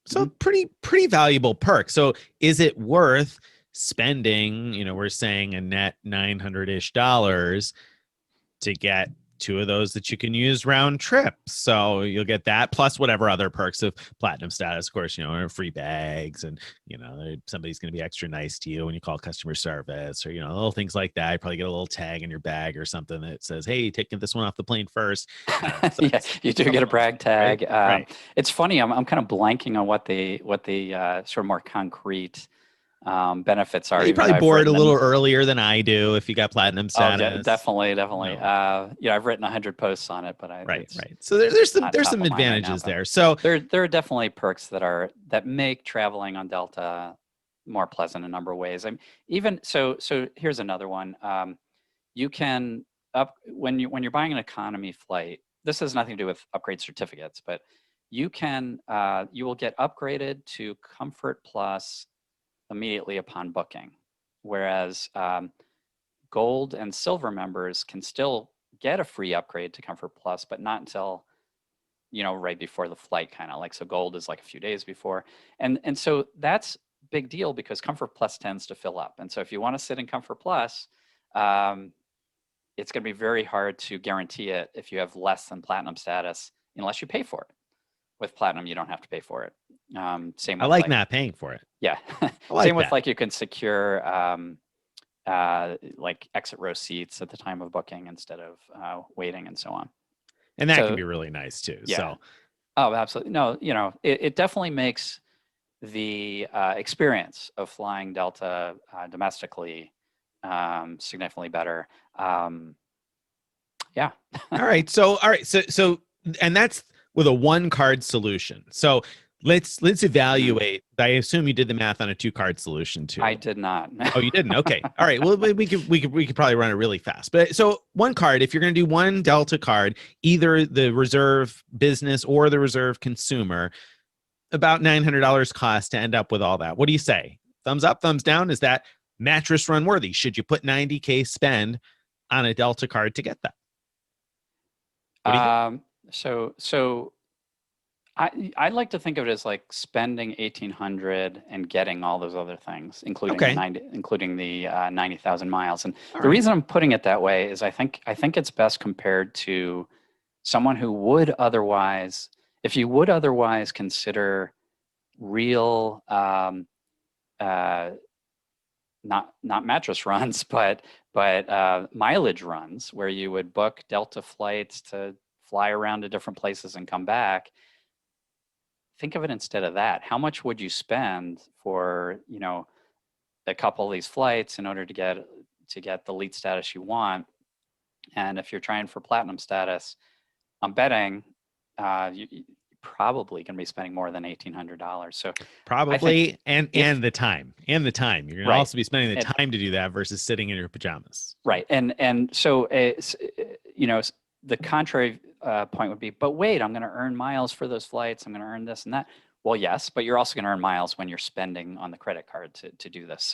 [SPEAKER 2] So pretty valuable perk. So is it worth spending, we're saying a net $900-ish to get 2 of those that you can use round trip? So you'll get that plus whatever other perks of platinum status, of course, free bags, and somebody's going to be extra nice to you when you call customer service, or little things like that. You probably get a little tag in your bag or something that says, hey, taking this one off the plane first.
[SPEAKER 1] So yeah, you do get a brag tag.
[SPEAKER 2] Right.
[SPEAKER 1] It's funny, I'm kind of blanking on what the sort of more concrete benefits are.
[SPEAKER 2] You probably board a little earlier than I do if you got platinum status.
[SPEAKER 1] Oh, definitely.
[SPEAKER 2] No.
[SPEAKER 1] I've written 100 posts on it, but
[SPEAKER 2] right. So there's some advantages
[SPEAKER 1] right now,
[SPEAKER 2] there. So
[SPEAKER 1] there are definitely perks that make traveling on Delta more pleasant in a number of ways. So here's another one. You can when you're buying an economy flight. This has nothing to do with upgrade certificates, but you will get upgraded to Comfort Plus immediately upon booking, whereas Gold and Silver members can still get a free upgrade to Comfort Plus, but not until right before the flight, kind of like. So Gold is like a few days before, and so that's big deal because Comfort Plus tends to fill up, and so if you want to sit in Comfort Plus, it's going to be very hard to guarantee it if you have less than platinum status, unless you pay for it. With platinum, you don't have to pay for it. Same.
[SPEAKER 2] I like not paying for it.
[SPEAKER 1] Yeah. Same with you can secure like exit row seats at the time of booking instead of waiting and so on.
[SPEAKER 2] And that can be really nice too.
[SPEAKER 1] Yeah.
[SPEAKER 2] So.
[SPEAKER 1] Oh, absolutely. No, it definitely makes the experience of flying Delta domestically significantly better. Yeah.
[SPEAKER 2] All right. So, and that's with a 1-card solution. So let's evaluate. I assume you did the math on a 2-card solution too.
[SPEAKER 1] I did not.
[SPEAKER 2] Oh, you didn't? Okay. All right. Well, we could probably run it really fast. But so 1 card, if you're going to do 1 Delta card, either the reserve business or the reserve consumer, about $900 cost to end up with all that. What do you say? Thumbs up, thumbs down? Is that mattress run worthy? Should you put $90K spend on a Delta card to get that?
[SPEAKER 1] So I like to think of it as like spending $1,800 and getting all those other things, including the 90,000 miles. And the reason I'm putting it that way is I think it's best compared to someone who would otherwise, if you would otherwise consider real not mattress runs, but mileage runs where you would book Delta flights to fly around to different places and come back. Think of it instead of that. How much would you spend for, a couple of these flights in order to get the elite status you want? And if you're trying for platinum status, I'm betting you probably going to be spending more than $1,800. So
[SPEAKER 2] probably, and the time. You're going to also be spending the time to do that versus sitting in your pajamas.
[SPEAKER 1] Right. And so, the contrary point would be, but wait, I'm going to earn miles for those flights. I'm going to earn this and that. Well, yes, but you're also going to earn miles when you're spending on the credit card to do this.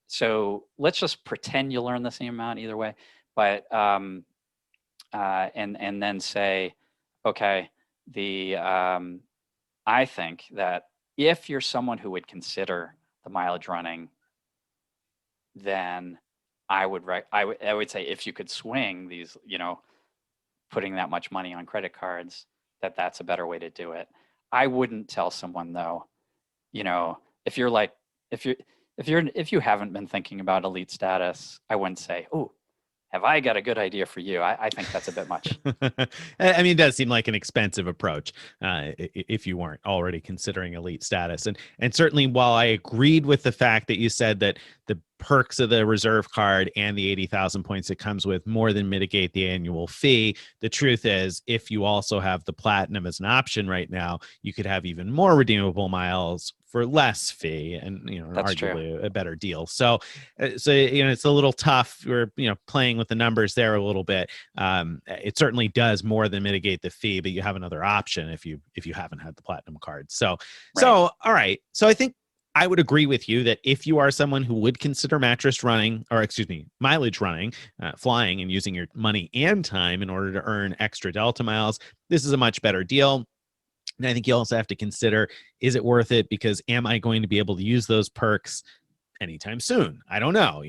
[SPEAKER 1] So let's just pretend you'll earn the same amount either way. But and then say, okay, I think that if you're someone who would consider the mileage running, then I would say if you could swing these, putting that much money on credit cards, that's a better way to do it. I wouldn't tell someone though, if you haven't been thinking about elite status, I wouldn't say, oh, have I got a good idea for you? I think that's a bit much.
[SPEAKER 2] I mean, it does seem like an expensive approach if you weren't already considering elite status. And certainly while I agreed with the fact that you said that the perks of the reserve card and the 80,000 points it comes with more than mitigate the annual fee, the truth is if you also have the platinum as an option right now, you could have even more redeemable miles for less fee, and
[SPEAKER 1] That's true.
[SPEAKER 2] arguably a better deal. So it's a little tough. We're playing with the numbers there a little bit. It certainly does more than mitigate the fee, but you have another option if you haven't had the platinum card. So all right. So I think I would agree with you that if you are someone who would consider mileage running, flying and using your money and time in order to earn extra Delta miles, this is a much better deal. And I think you also have to consider, is it worth it? Because am I going to be able to use those perks anytime soon? I don't know.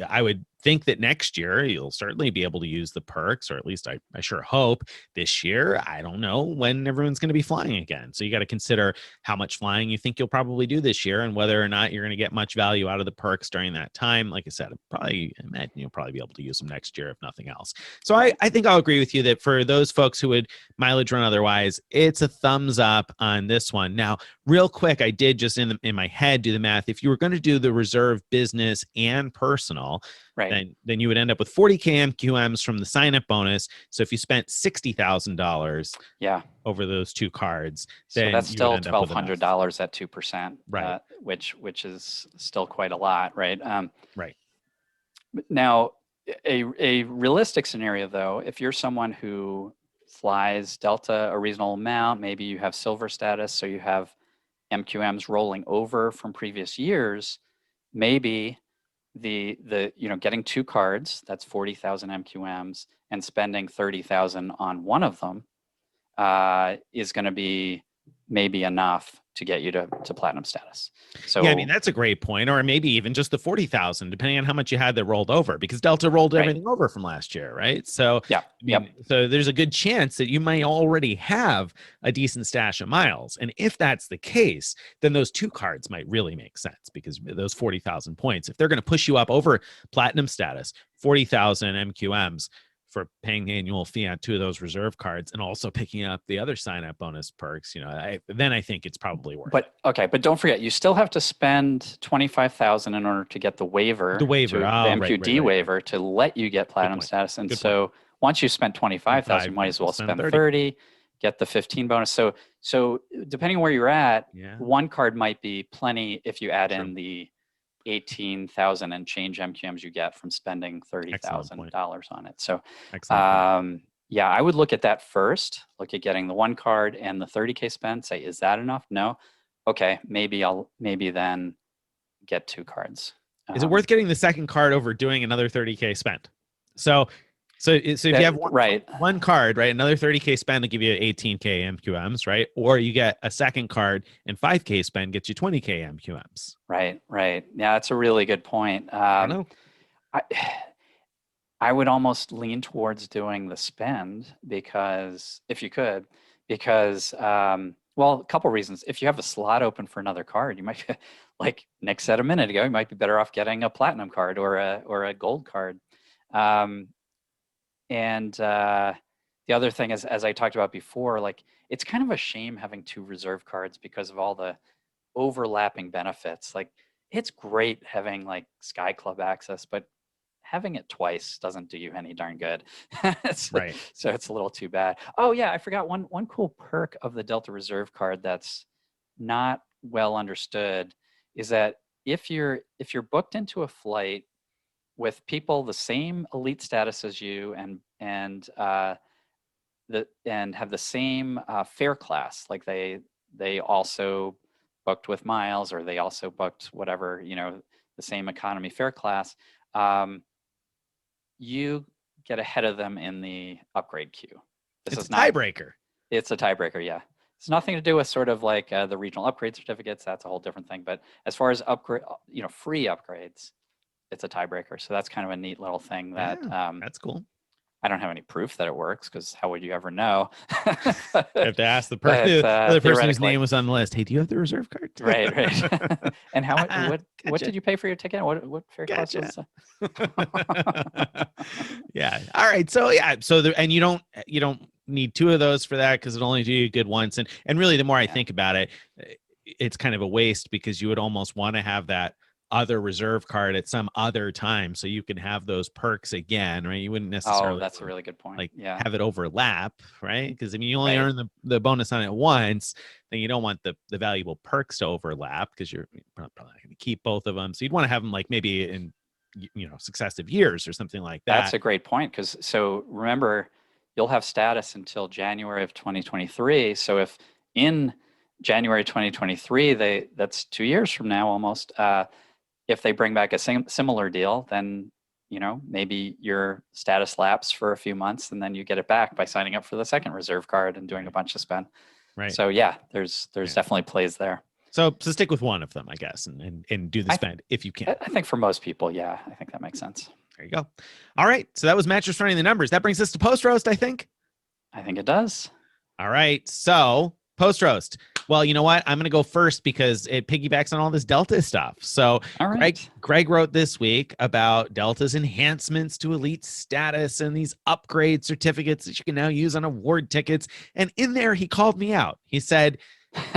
[SPEAKER 2] I would think that next year you'll certainly be able to use the perks, or at least I sure hope. This year, I don't know when everyone's going to be flying again. So you got to consider how much flying you think you'll probably do this year and whether or not you're going to get much value out of the perks during that time. Like I said, I imagine you'll probably be able to use them next year, if nothing else. So I think I'll agree with you that for those folks who would mileage run otherwise, it's a thumbs up on this one. Now, real quick, I did just in my head do the math. If you were going to do the reserve business and personal, then you would end up with 40K MQMs from the sign-up bonus. So if you spent $60,000 over those two cards, then
[SPEAKER 1] so that's still $1,200 at 2%,
[SPEAKER 2] right?
[SPEAKER 1] Which is still quite a lot, right?
[SPEAKER 2] Right.
[SPEAKER 1] Now, a realistic scenario, though, if you're someone who flies Delta a reasonable amount, maybe you have silver status, so you have MQMs rolling over from previous years, maybe the getting two cards, that's 40,000 MQMs, and spending 30,000 on one of them is going to be maybe enough to get you to platinum status. So
[SPEAKER 2] yeah, I mean, that's a great point. Or maybe even just the 40,000, depending on how much you had that rolled over, because Delta rolled everything over from last year, right? So so there's a good chance that you might already have a decent stash of miles. And if that's the case, then those two cards might really make sense, because those 40,000 points, if they're going to push you up over platinum status, 40,000 MQMs for paying the annual fee on two of those reserve cards and also picking up the other sign-up bonus perks, then I think it's probably worth it.
[SPEAKER 1] But don't forget, you still have to spend 25,000 in order to get the waiver, the MQD waiver, to let you get platinum status. And so once you spent 25,000, you might as well spend 30, get the 15 bonus. So depending on where you're at, one card might be plenty if you add in the 18,000 and change MQMs you get from spending $30,000 on it. So, I would look at that first. Look at getting the one card and the 30K spend. Say, is that enough? No. Okay, maybe then get two cards.
[SPEAKER 2] Is it worth getting the second card over doing another 30K spend? So if you have one card, right, another 30K spend will give you 18K MQMs, right? Or you get a second card and 5K spend gets you 20K MQMs.
[SPEAKER 1] Right. Yeah, that's a really good point. I don't know. I would almost lean towards doing the spend, because if you could, because a couple reasons. If you have a slot open for another card, you might, like Nick said a minute ago, you might be better off getting a platinum card or a gold card. And the other thing is, as I talked about before, like, it's kind of a shame having two reserve cards because of all the overlapping benefits. Like, it's great having like Sky Club access, but having it twice doesn't do you any darn good. So it's a little too bad. Oh yeah, I forgot one cool perk of the Delta Reserve card that's not well understood is that if you're booked into a flight with people the same elite status as you and have the same fare class, like they also booked with miles, or they also booked whatever, the same economy fare class, you get ahead of them in the upgrade queue.
[SPEAKER 2] It's a tiebreaker.
[SPEAKER 1] It's a tiebreaker, yeah. It's nothing to do with sort of like the regional upgrade certificates. That's a whole different thing. But as far as free upgrades, it's a tiebreaker. So that's kind of a neat little thing that
[SPEAKER 2] that's cool.
[SPEAKER 1] I don't have any proof that it works, because how would you ever know?
[SPEAKER 2] You have to ask the other person whose name was on the list. Hey, do you have the reserve card?
[SPEAKER 1] Right. And what did you pay for your ticket? What fare class was that?
[SPEAKER 2] Yeah. All right. So and you don't need two of those for that, because it only do you good once. And really, the more I think about it, it's kind of a waste, because you would almost want to have that other reserve card at some other time so you can have those perks again, right? You wouldn't necessarily
[SPEAKER 1] that's a really good point.
[SPEAKER 2] like
[SPEAKER 1] Yeah.
[SPEAKER 2] have it overlap, right? Because I mean, you only
[SPEAKER 1] Right.
[SPEAKER 2] earn the bonus on it once, then you don't want the valuable perks to overlap because you're probably not going to keep both of them. So you'd want to have them like maybe in successive years or something like that.
[SPEAKER 1] That's a great point, because so remember, you'll have status until January of 2023. So if in January 2023, that's 2 years from now almost, if they bring back a similar deal, then maybe your status lapse for a few months, and then you get it back by signing up for the second reserve card and doing a bunch of spend.
[SPEAKER 2] Right.
[SPEAKER 1] So yeah, there's definitely plays there.
[SPEAKER 2] So stick with one of them, I guess, and do the spend if you can.
[SPEAKER 1] I think for most people, yeah, I think that makes sense.
[SPEAKER 2] There you go. All right. So that was Mattress running the numbers. That brings us to post roast, I think.
[SPEAKER 1] I think it does.
[SPEAKER 2] All right. So post roast. Well, you know what? I'm going to go first because it piggybacks on all this Delta stuff. So
[SPEAKER 1] all right.
[SPEAKER 2] Greg wrote this week about Delta's enhancements to elite status and these upgrade certificates that you can now use on award tickets. And in there, he called me out. He said,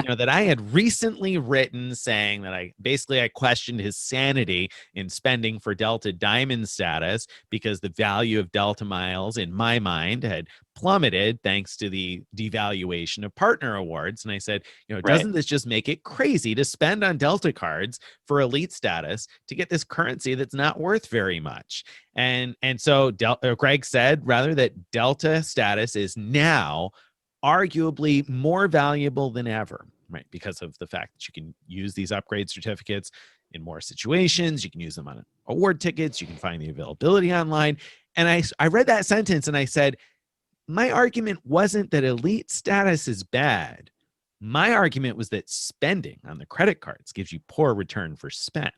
[SPEAKER 2] that I had recently written saying that I questioned his sanity in spending for Delta Diamond status because the value of Delta miles in my mind had plummeted thanks to the devaluation of partner awards. And I said, doesn't this just make it crazy to spend on Delta cards for elite status to get this currency that's not worth very much? And so Greg said rather that Delta status is now arguably more valuable than ever, right? Because of the fact that you can use these upgrade certificates in more situations. You can use them on award tickets. You can find the availability online. And I read that sentence and I said, my argument wasn't that elite status is bad. My argument was that spending on the credit cards gives you poor return for spend.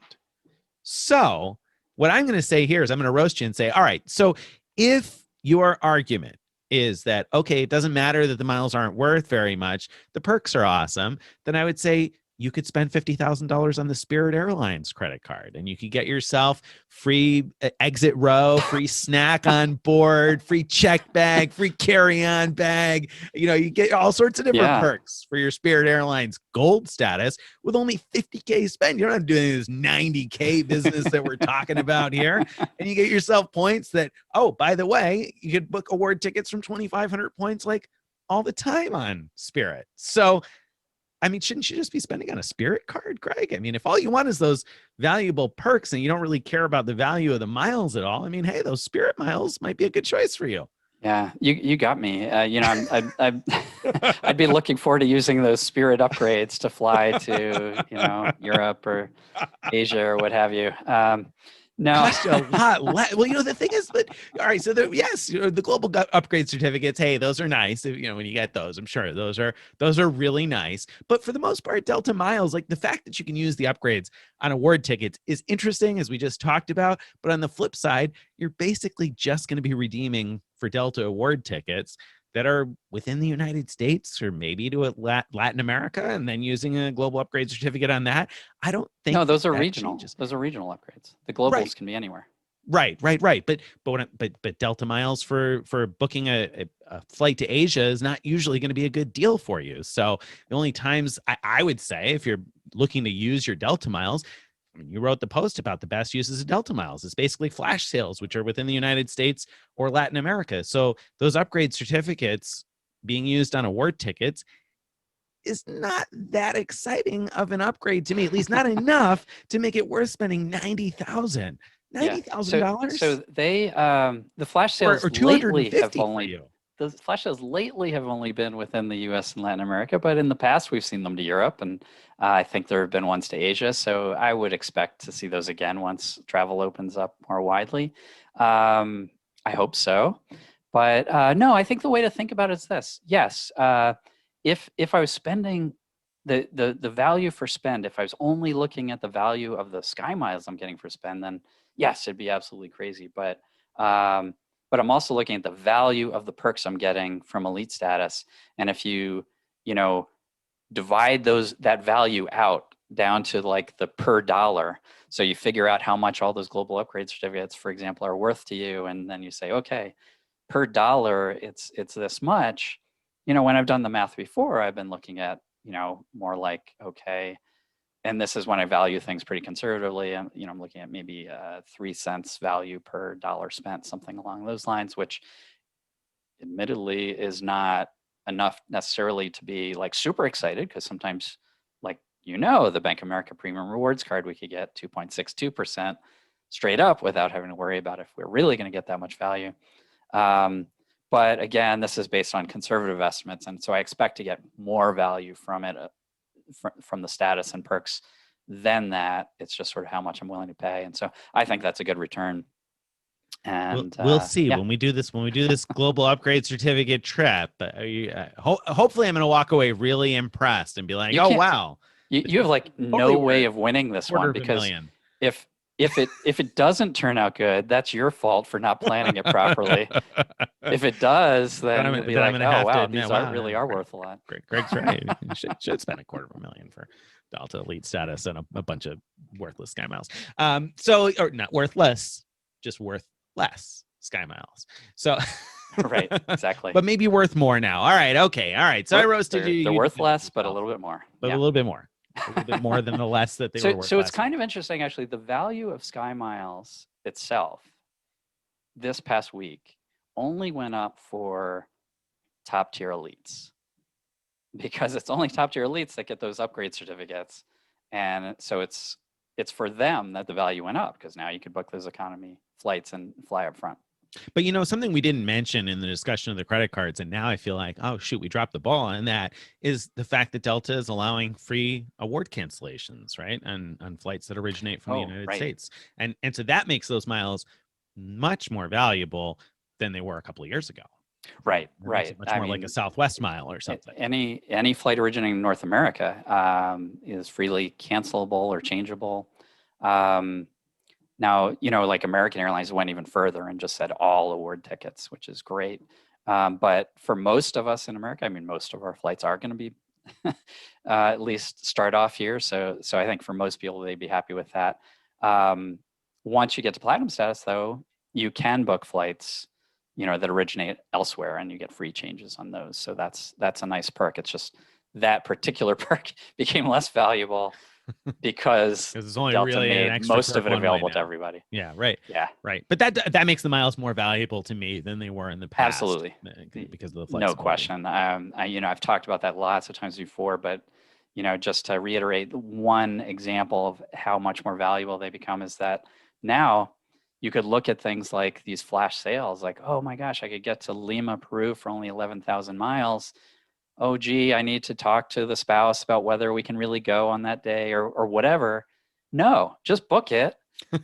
[SPEAKER 2] So what I'm going to say here is I'm going to roast you and say, all right, so if your argument is that, okay, it doesn't matter that the miles aren't worth very much, the perks are awesome, then I would say you could spend $50,000 on the Spirit Airlines credit card and you could get yourself free exit row, free snack on board, free check bag, free carry-on bag. You get all sorts of different perks for your Spirit Airlines gold status with only $50K spend. You're not doing this $90K business that we're talking about here. And you get yourself points that, oh, by the way, you could book award tickets from 2,500 points like all the time on Spirit. So I mean, shouldn't you just be spending on a Spirit card, Greg? I mean, if all you want is those valuable perks and you don't really care about the value of the miles at all, I mean, hey, those Spirit miles might be a good choice for you.
[SPEAKER 1] Yeah, you got me. I'd be looking forward to using those Spirit upgrades to fly to Europe or Asia or what have you. No,
[SPEAKER 2] cost you a lot less. Well, the thing is that, all right, so the global upgrade certificates, hey, those are nice. When you get those, I'm sure those are really nice. But for the most part, Delta miles, like the fact that you can use the upgrades on award tickets is interesting, as we just talked about. But on the flip side, you're basically just going to be redeeming for Delta award tickets that are within the United States or maybe to Latin America, and then using a global upgrade certificate on that. I don't think
[SPEAKER 1] those are regional. Changes. Those are regional upgrades. The globals can be anywhere.
[SPEAKER 2] Right. But Delta miles for booking a flight to Asia is not usually going to be a good deal for you. So the only times I would say, if you're looking to use your Delta miles, you wrote the post about the best uses of Delta miles. It's basically flash sales, which are within the United States or Latin America. So those upgrade certificates being used on award tickets is not that exciting of an upgrade to me, at least not enough to make it worth spending $90,000. $90,000.
[SPEAKER 1] So they the flash sales
[SPEAKER 2] or
[SPEAKER 1] lately have
[SPEAKER 2] only
[SPEAKER 1] the flash sales lately have only been within the U.S. and Latin America, but in the past we've seen them to Europe, and I think there have been ones to Asia. So I would expect to see those again once travel opens up more widely. I hope so, but no, I think the way to think about it is this: yes, if I was spending the value for spend, if I was only looking at the value of the Sky Miles I'm getting for spend, then yes, it'd be absolutely crazy. But I'm also looking at the value of the perks I'm getting from elite status. And if you divide that value out down to like the per dollar, so you figure out how much all those global upgrade certificates, for example, are worth to you, and then you say, okay, per dollar, it's this much. When I've done the math before, I've been looking at more like, okay, and this is when I value things pretty conservatively. I'm looking at maybe 3 cents value per dollar spent, something along those lines, which admittedly is not enough necessarily to be like super excited, because sometimes, like, the Bank of America Premium Rewards card, we could get 2.62% straight up without having to worry about if we're really going to get that much value. But again, this is based on conservative estimates, and so I expect to get more value from it, from the status and perks than that. It's just sort of how much I'm willing to pay, and so I think that's a good return. And
[SPEAKER 2] we'll see when we do this global upgrade certificate trip. Hopefully I'm going to walk away really impressed and be like, oh wow,
[SPEAKER 1] you have like no way of winning this one, because if it doesn't turn out good, that's your fault for not planning it properly. If it does, then you'll be like, oh wow, these really are worth a lot.
[SPEAKER 2] Greg's right. You should spend $250,000 for Delta Elite status and a bunch of worthless Sky Miles. Or not worthless, just worth less Sky Miles. So
[SPEAKER 1] right, exactly.
[SPEAKER 2] But maybe worth more now. All right, okay, all right. So I roasted you.
[SPEAKER 1] They're worth less, but a little bit more.
[SPEAKER 2] But a little bit more. A little bit more than the less that they were worth.
[SPEAKER 1] So it's kind of interesting, actually. The value of Sky Miles itself this past week only went up for top tier elites, because it's only top tier elites that get those upgrade certificates, and so it's for them that the value went up, because now you could book those economy flights and fly up front.
[SPEAKER 2] But something we didn't mention in the discussion of the credit cards, and now I feel like, oh shoot, we dropped the ball on that, is the fact that Delta is allowing free award cancellations, right, on flights that originate from the United States, and so that makes those miles much more valuable than they were a couple of years ago.
[SPEAKER 1] Right.
[SPEAKER 2] Much more like a Southwest mile or something.
[SPEAKER 1] Any flight originating in North America is freely cancelable or changeable. Now, like American Airlines went even further and just said all award tickets, which is great. But for most of us in America, most of our flights are going to be at least start off here. So I think for most people, they'd be happy with that. Once you get to platinum status, though, you can book flights, that originate elsewhere, and you get free changes on those. So that's a nice perk. It's just that particular perk became less valuable because
[SPEAKER 2] it's only
[SPEAKER 1] Delta
[SPEAKER 2] really
[SPEAKER 1] made most of it available to everybody.
[SPEAKER 2] Yeah, right.
[SPEAKER 1] Yeah,
[SPEAKER 2] right. But that makes the miles more valuable to me than they were in the past.
[SPEAKER 1] Absolutely,
[SPEAKER 2] because of the flexibility.
[SPEAKER 1] No question. I've talked about that lots of times before, but just to reiterate, one example of how much more valuable they become is that now you could look at things like these flash sales, like, oh my gosh, I could get to Lima, Peru for only 11,000 miles. Oh, gee, I need to talk to the spouse about whether we can really go on that day or whatever. No, just book it.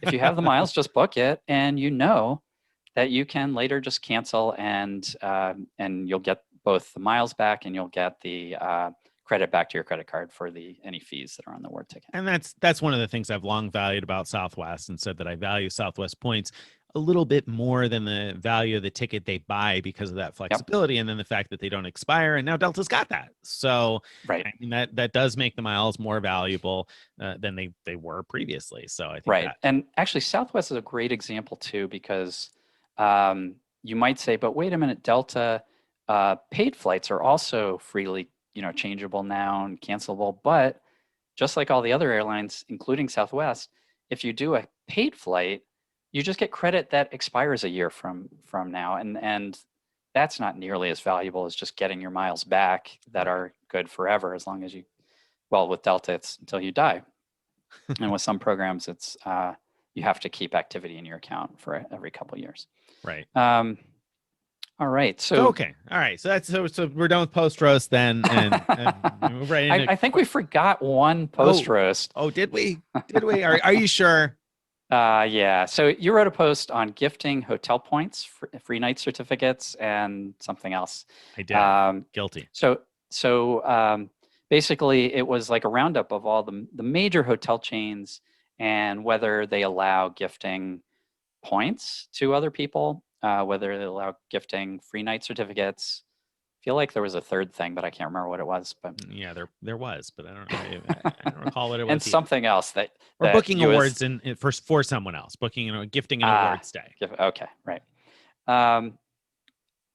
[SPEAKER 1] If you have the miles, just book it, and that you can later just cancel, and you'll get both the miles back, and you'll get the credit back to your credit card for any fees that are on the award ticket.
[SPEAKER 2] And that's one of the things I've long valued about Southwest, and said that I value Southwest points a little bit more than the value of the ticket they buy, because of that flexibility. Yep. And then the fact that they don't expire, and now Delta's got that. So
[SPEAKER 1] right.
[SPEAKER 2] That does make the miles more valuable than they were previously. So I think
[SPEAKER 1] right. And actually Southwest is a great example too, because you might say, but wait a minute, Delta paid flights are also freely changeable now and cancelable. But just like all the other airlines, including Southwest, if you do a paid flight, you just get credit that expires a year from now, and that's not nearly as valuable as just getting your miles back that are good forever, as long as with Delta, it's until you die. And with some programs, it's you have to keep activity in your account for every couple of years.
[SPEAKER 2] Right.
[SPEAKER 1] All right. So
[SPEAKER 2] okay. All right. So that's so we're done with post roast then, and move right into.
[SPEAKER 1] I think we forgot one post roast.
[SPEAKER 2] Oh, did we? Did we? Are you sure?
[SPEAKER 1] Yeah. So you wrote a post on gifting hotel points, free night certificates, and something else.
[SPEAKER 2] I did. Guilty.
[SPEAKER 1] So basically, it was like a roundup of all the major hotel chains and whether they allow gifting points to other people, whether they allow gifting free night certificates. I feel like there was a third thing, but I can't remember what it was. But
[SPEAKER 2] yeah, there was, but I don't recall what it was.
[SPEAKER 1] And something else that
[SPEAKER 2] booking awards for someone else, booking gifting an award stay.
[SPEAKER 1] Okay, right.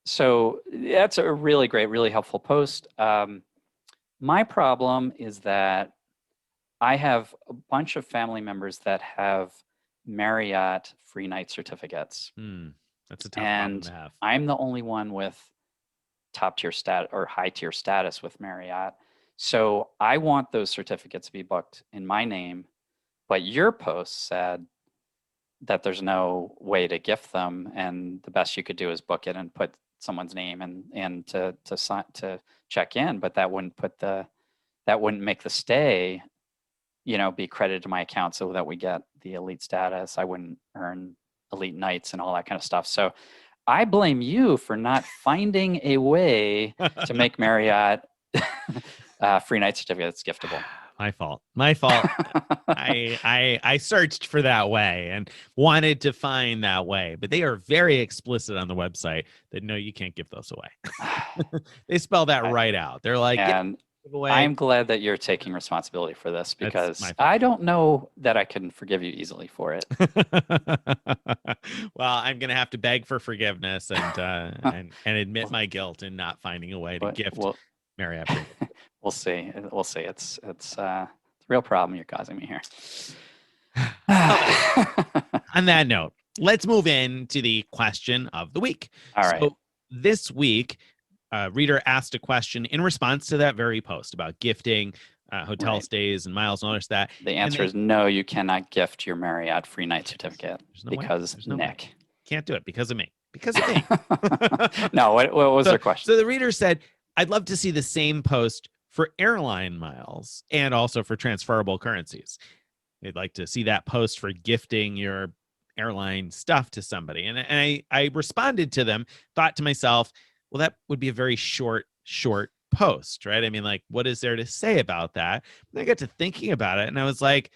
[SPEAKER 1] So that's a really great, really helpful post. My problem is that I have a bunch of family members that have Marriott free night certificates,
[SPEAKER 2] That's a tough problem to
[SPEAKER 1] and
[SPEAKER 2] have.
[SPEAKER 1] I'm the only one with top tier stat or high tier status with Marriott. So I want those certificates to be booked in my name, but your post said that there's no way to gift them, and the best you could do is book it and put someone's name and to check in, but that wouldn't make the stay, be credited to my account so that we get the elite status. I wouldn't earn elite nights and all that kind of stuff. So I blame you for not finding a way to make Marriott free night certificates giftable.
[SPEAKER 2] My fault. I searched for that way and wanted to find that way, but they are very explicit on the website that no, you can't give those away. They spell that right out. They're like,
[SPEAKER 1] and
[SPEAKER 2] give away.
[SPEAKER 1] I'm glad that you're taking responsibility for this, because I don't know that I can forgive you easily for it.
[SPEAKER 2] Well, I'm gonna have to beg for forgiveness and admit my guilt in not finding a way to gift Marriott.
[SPEAKER 1] We'll see. It's a real problem you're causing me here.
[SPEAKER 2] On that note, let's move into the question of the week.
[SPEAKER 1] All right.
[SPEAKER 2] So this week, a reader asked a question in response to that very post about gifting hotel stays and miles and all that.
[SPEAKER 1] The answer is no, you cannot gift your Marriott free night certificate because Nick.
[SPEAKER 2] Can't do it because of me. Because of me.
[SPEAKER 1] No, what was their question?
[SPEAKER 2] So the reader said, I'd love to see the same post for airline miles and also for transferable currencies. They'd like to see that post for gifting your airline stuff to somebody. And I responded to them, thought to myself, well, that would be a very short post, right? I mean, like, what is there to say about that? And I got to thinking about it, and I was like,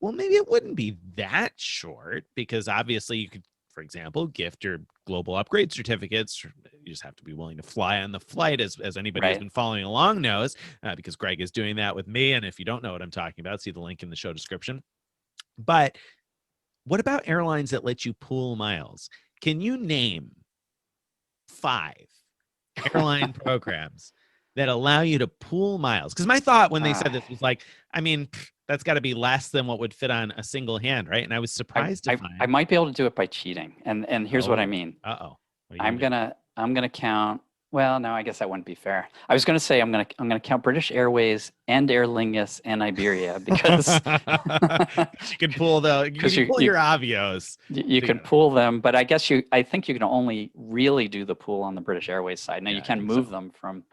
[SPEAKER 2] well, maybe it wouldn't be that short, because obviously you could, for example, gift your global upgrade certificates. You just have to be willing to fly on the flight, as anybody who's been following along knows, because Greg is doing that with me. And if you don't know what I'm talking about, see the link in the show description. But what about airlines that let you pool miles? Can you name 5 airline programs that allow you to pool miles? Because my thought when they said this was like, I mean, that's got to be less than what would fit on a single hand, right? And I was surprised to find
[SPEAKER 1] I might be able to do it by cheating, and here's what I mean. I'm gonna count. Well, no, I guess that wouldn't be fair. I was gonna say I'm gonna count British Airways and Aer Lingus and Iberia, because
[SPEAKER 2] you can pull your Avios.
[SPEAKER 1] You can pool them, but I think you can only really do the pool on the British Airways side. Now you can move them from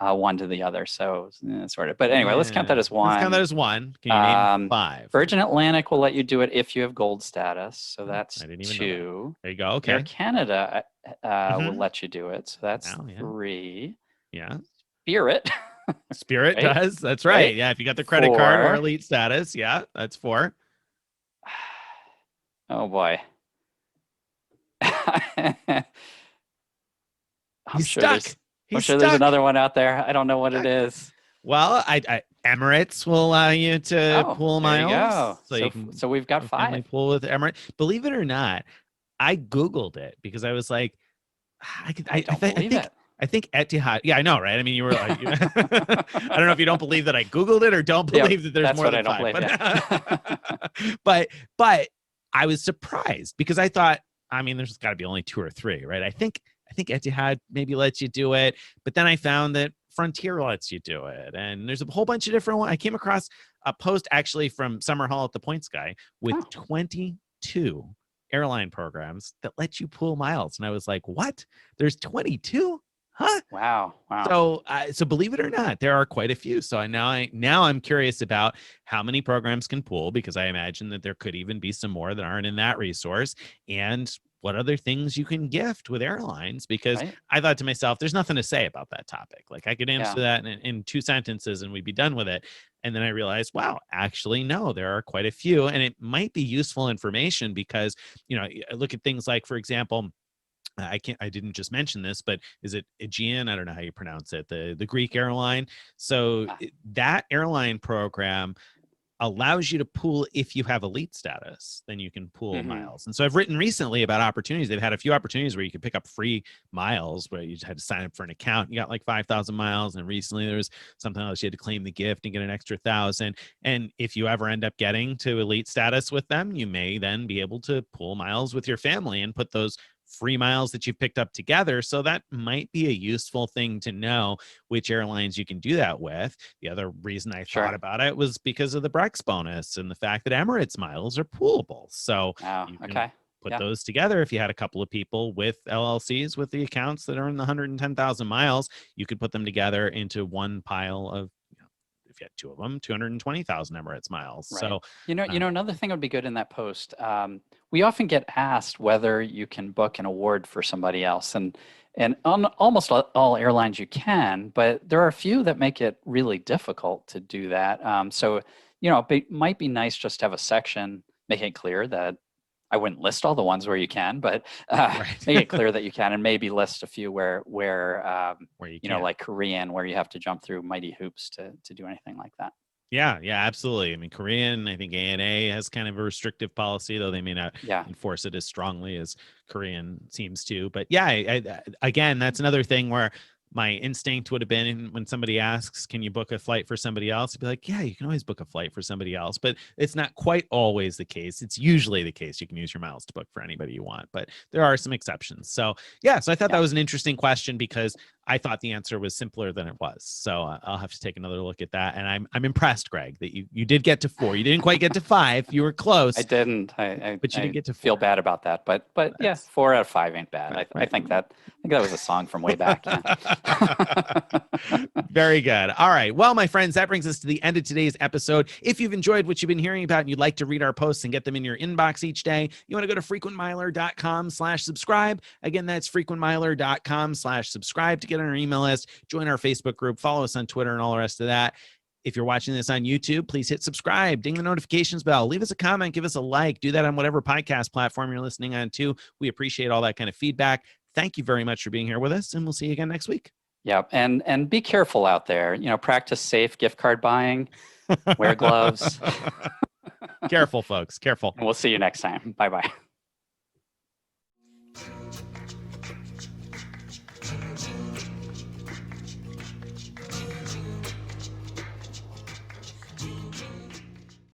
[SPEAKER 1] one to the other, so sort of. But anyway, let's count that as one.
[SPEAKER 2] Let's count that as one. Can you name 5?
[SPEAKER 1] Virgin Atlantic will let you do it if you have gold status, so that's 2.
[SPEAKER 2] There you go. Okay.
[SPEAKER 1] Air Canada will let you do it, so that's 3.
[SPEAKER 2] Yeah.
[SPEAKER 1] Spirit
[SPEAKER 2] does. That's right. Yeah, if you got the credit
[SPEAKER 1] 4.
[SPEAKER 2] card or elite status, yeah, that's 4.
[SPEAKER 1] Oh boy.
[SPEAKER 2] I'm sure
[SPEAKER 1] there's another one out there. I don't know what it is.
[SPEAKER 2] Well, Emirates will allow you to pool miles.
[SPEAKER 1] So we've got 5.
[SPEAKER 2] Pool with Emirates. Believe it or not, I Googled it because I was like, I think Etihad. Yeah, I know, right? I mean, you were like, I don't know if you don't believe that I Googled it or don't believe that there's more than 5. But I was surprised because I thought, I mean, there's got to be only 2 or 3, right? I think Etihad maybe lets you do it, but then I found that Frontier lets you do it, and there's a whole bunch of different ones. I came across a post actually from Summer Hall at the Points Guy with 22 airline programs that let you pool miles, and I was like, what? There's 22? Huh?
[SPEAKER 1] Wow.
[SPEAKER 2] So believe it or not, there are quite a few. So now I'm curious about how many programs can pool, because I imagine that there could even be some more that aren't in that resource, and what other things you can gift with airlines, because I thought to myself, there's nothing to say about that topic. Like, I could answer that in 2 sentences and we'd be done with it. And then I realized, wow, actually, no, there are quite a few, and it might be useful information because, I look at things like, for example, I didn't just mention this, but is it Aegean? I don't know how you pronounce it. The Greek airline. So that airline program allows you to pool if you have elite status, then you can pool
[SPEAKER 1] Mm-hmm.
[SPEAKER 2] miles. And so I've written recently about opportunities. They've had a few opportunities where you could pick up free miles where you just had to sign up for an account. You got like 5,000 miles. And recently there was something else. You had to claim the gift and get an extra 1,000. And if you ever end up getting to elite status with them, you may then be able to pool miles with your family and put those free miles that you've picked up together. So that might be a useful thing to know which airlines you can do that with. The other reason I thought about it was because of the Brex bonus and the fact that Emirates miles are poolable. So you can put those together. If you had a couple of people with LLCs with the accounts that are in the 110,000 miles, you could put them together into one pile of, if you had two of them, 220,000 Emirates miles.
[SPEAKER 1] Right.
[SPEAKER 2] So,
[SPEAKER 1] another thing would be good in that post. We often get asked whether you can book an award for somebody else, and on almost all airlines you can, but there are a few that make it really difficult to do that. So, it might be nice just to have a section making it clear that I wouldn't list all the ones where you can, but make it clear that you can, and maybe list a few where you can. Like Korean, where you have to jump through mighty hoops to do anything like that.
[SPEAKER 2] Yeah, absolutely. I mean, Korean, I think ANA has kind of a restrictive policy, though they may not enforce it as strongly as Korean seems to. But yeah, again, that's another thing where my instinct would have been when somebody asks, can you book a flight for somebody else? I'd be like, yeah, you can always book a flight for somebody else, but it's not quite always the case. It's usually the case. You can use your miles to book for anybody you want, but there are some exceptions. So yeah, so I thought that was an interesting question because I thought the answer was simpler than it was. So I'll have to take another look at that. And I'm impressed, Greg, that you did get to 4. You didn't quite get to 5. You were close.
[SPEAKER 1] I didn't.
[SPEAKER 2] But you didn't get to 4.
[SPEAKER 1] Feel bad about that. But yeah, 4 out of 5 ain't bad. I think that was a song from way back. Yeah.
[SPEAKER 2] Very good. All right. Well, my friends, that brings us to the end of today's episode. If you've enjoyed what you've been hearing about and you'd like to read our posts and get them in your inbox each day, you want to go to frequentmiler.com/subscribe. Again, that's frequentmiler.com/subscribe to get on our email list, join our Facebook group, follow us on Twitter and all the rest of that. If you're watching this on YouTube, please hit subscribe, ding the notifications bell, leave us a comment, give us a like, do that on whatever podcast platform you're listening on to. We appreciate all that kind of feedback. Thank you very much for being here with us, and we'll see you again next week.
[SPEAKER 1] Yeah, and be careful out there. Practice safe gift card buying, wear gloves.
[SPEAKER 2] Careful, folks. Careful.
[SPEAKER 1] And we'll see you next time. Bye-bye.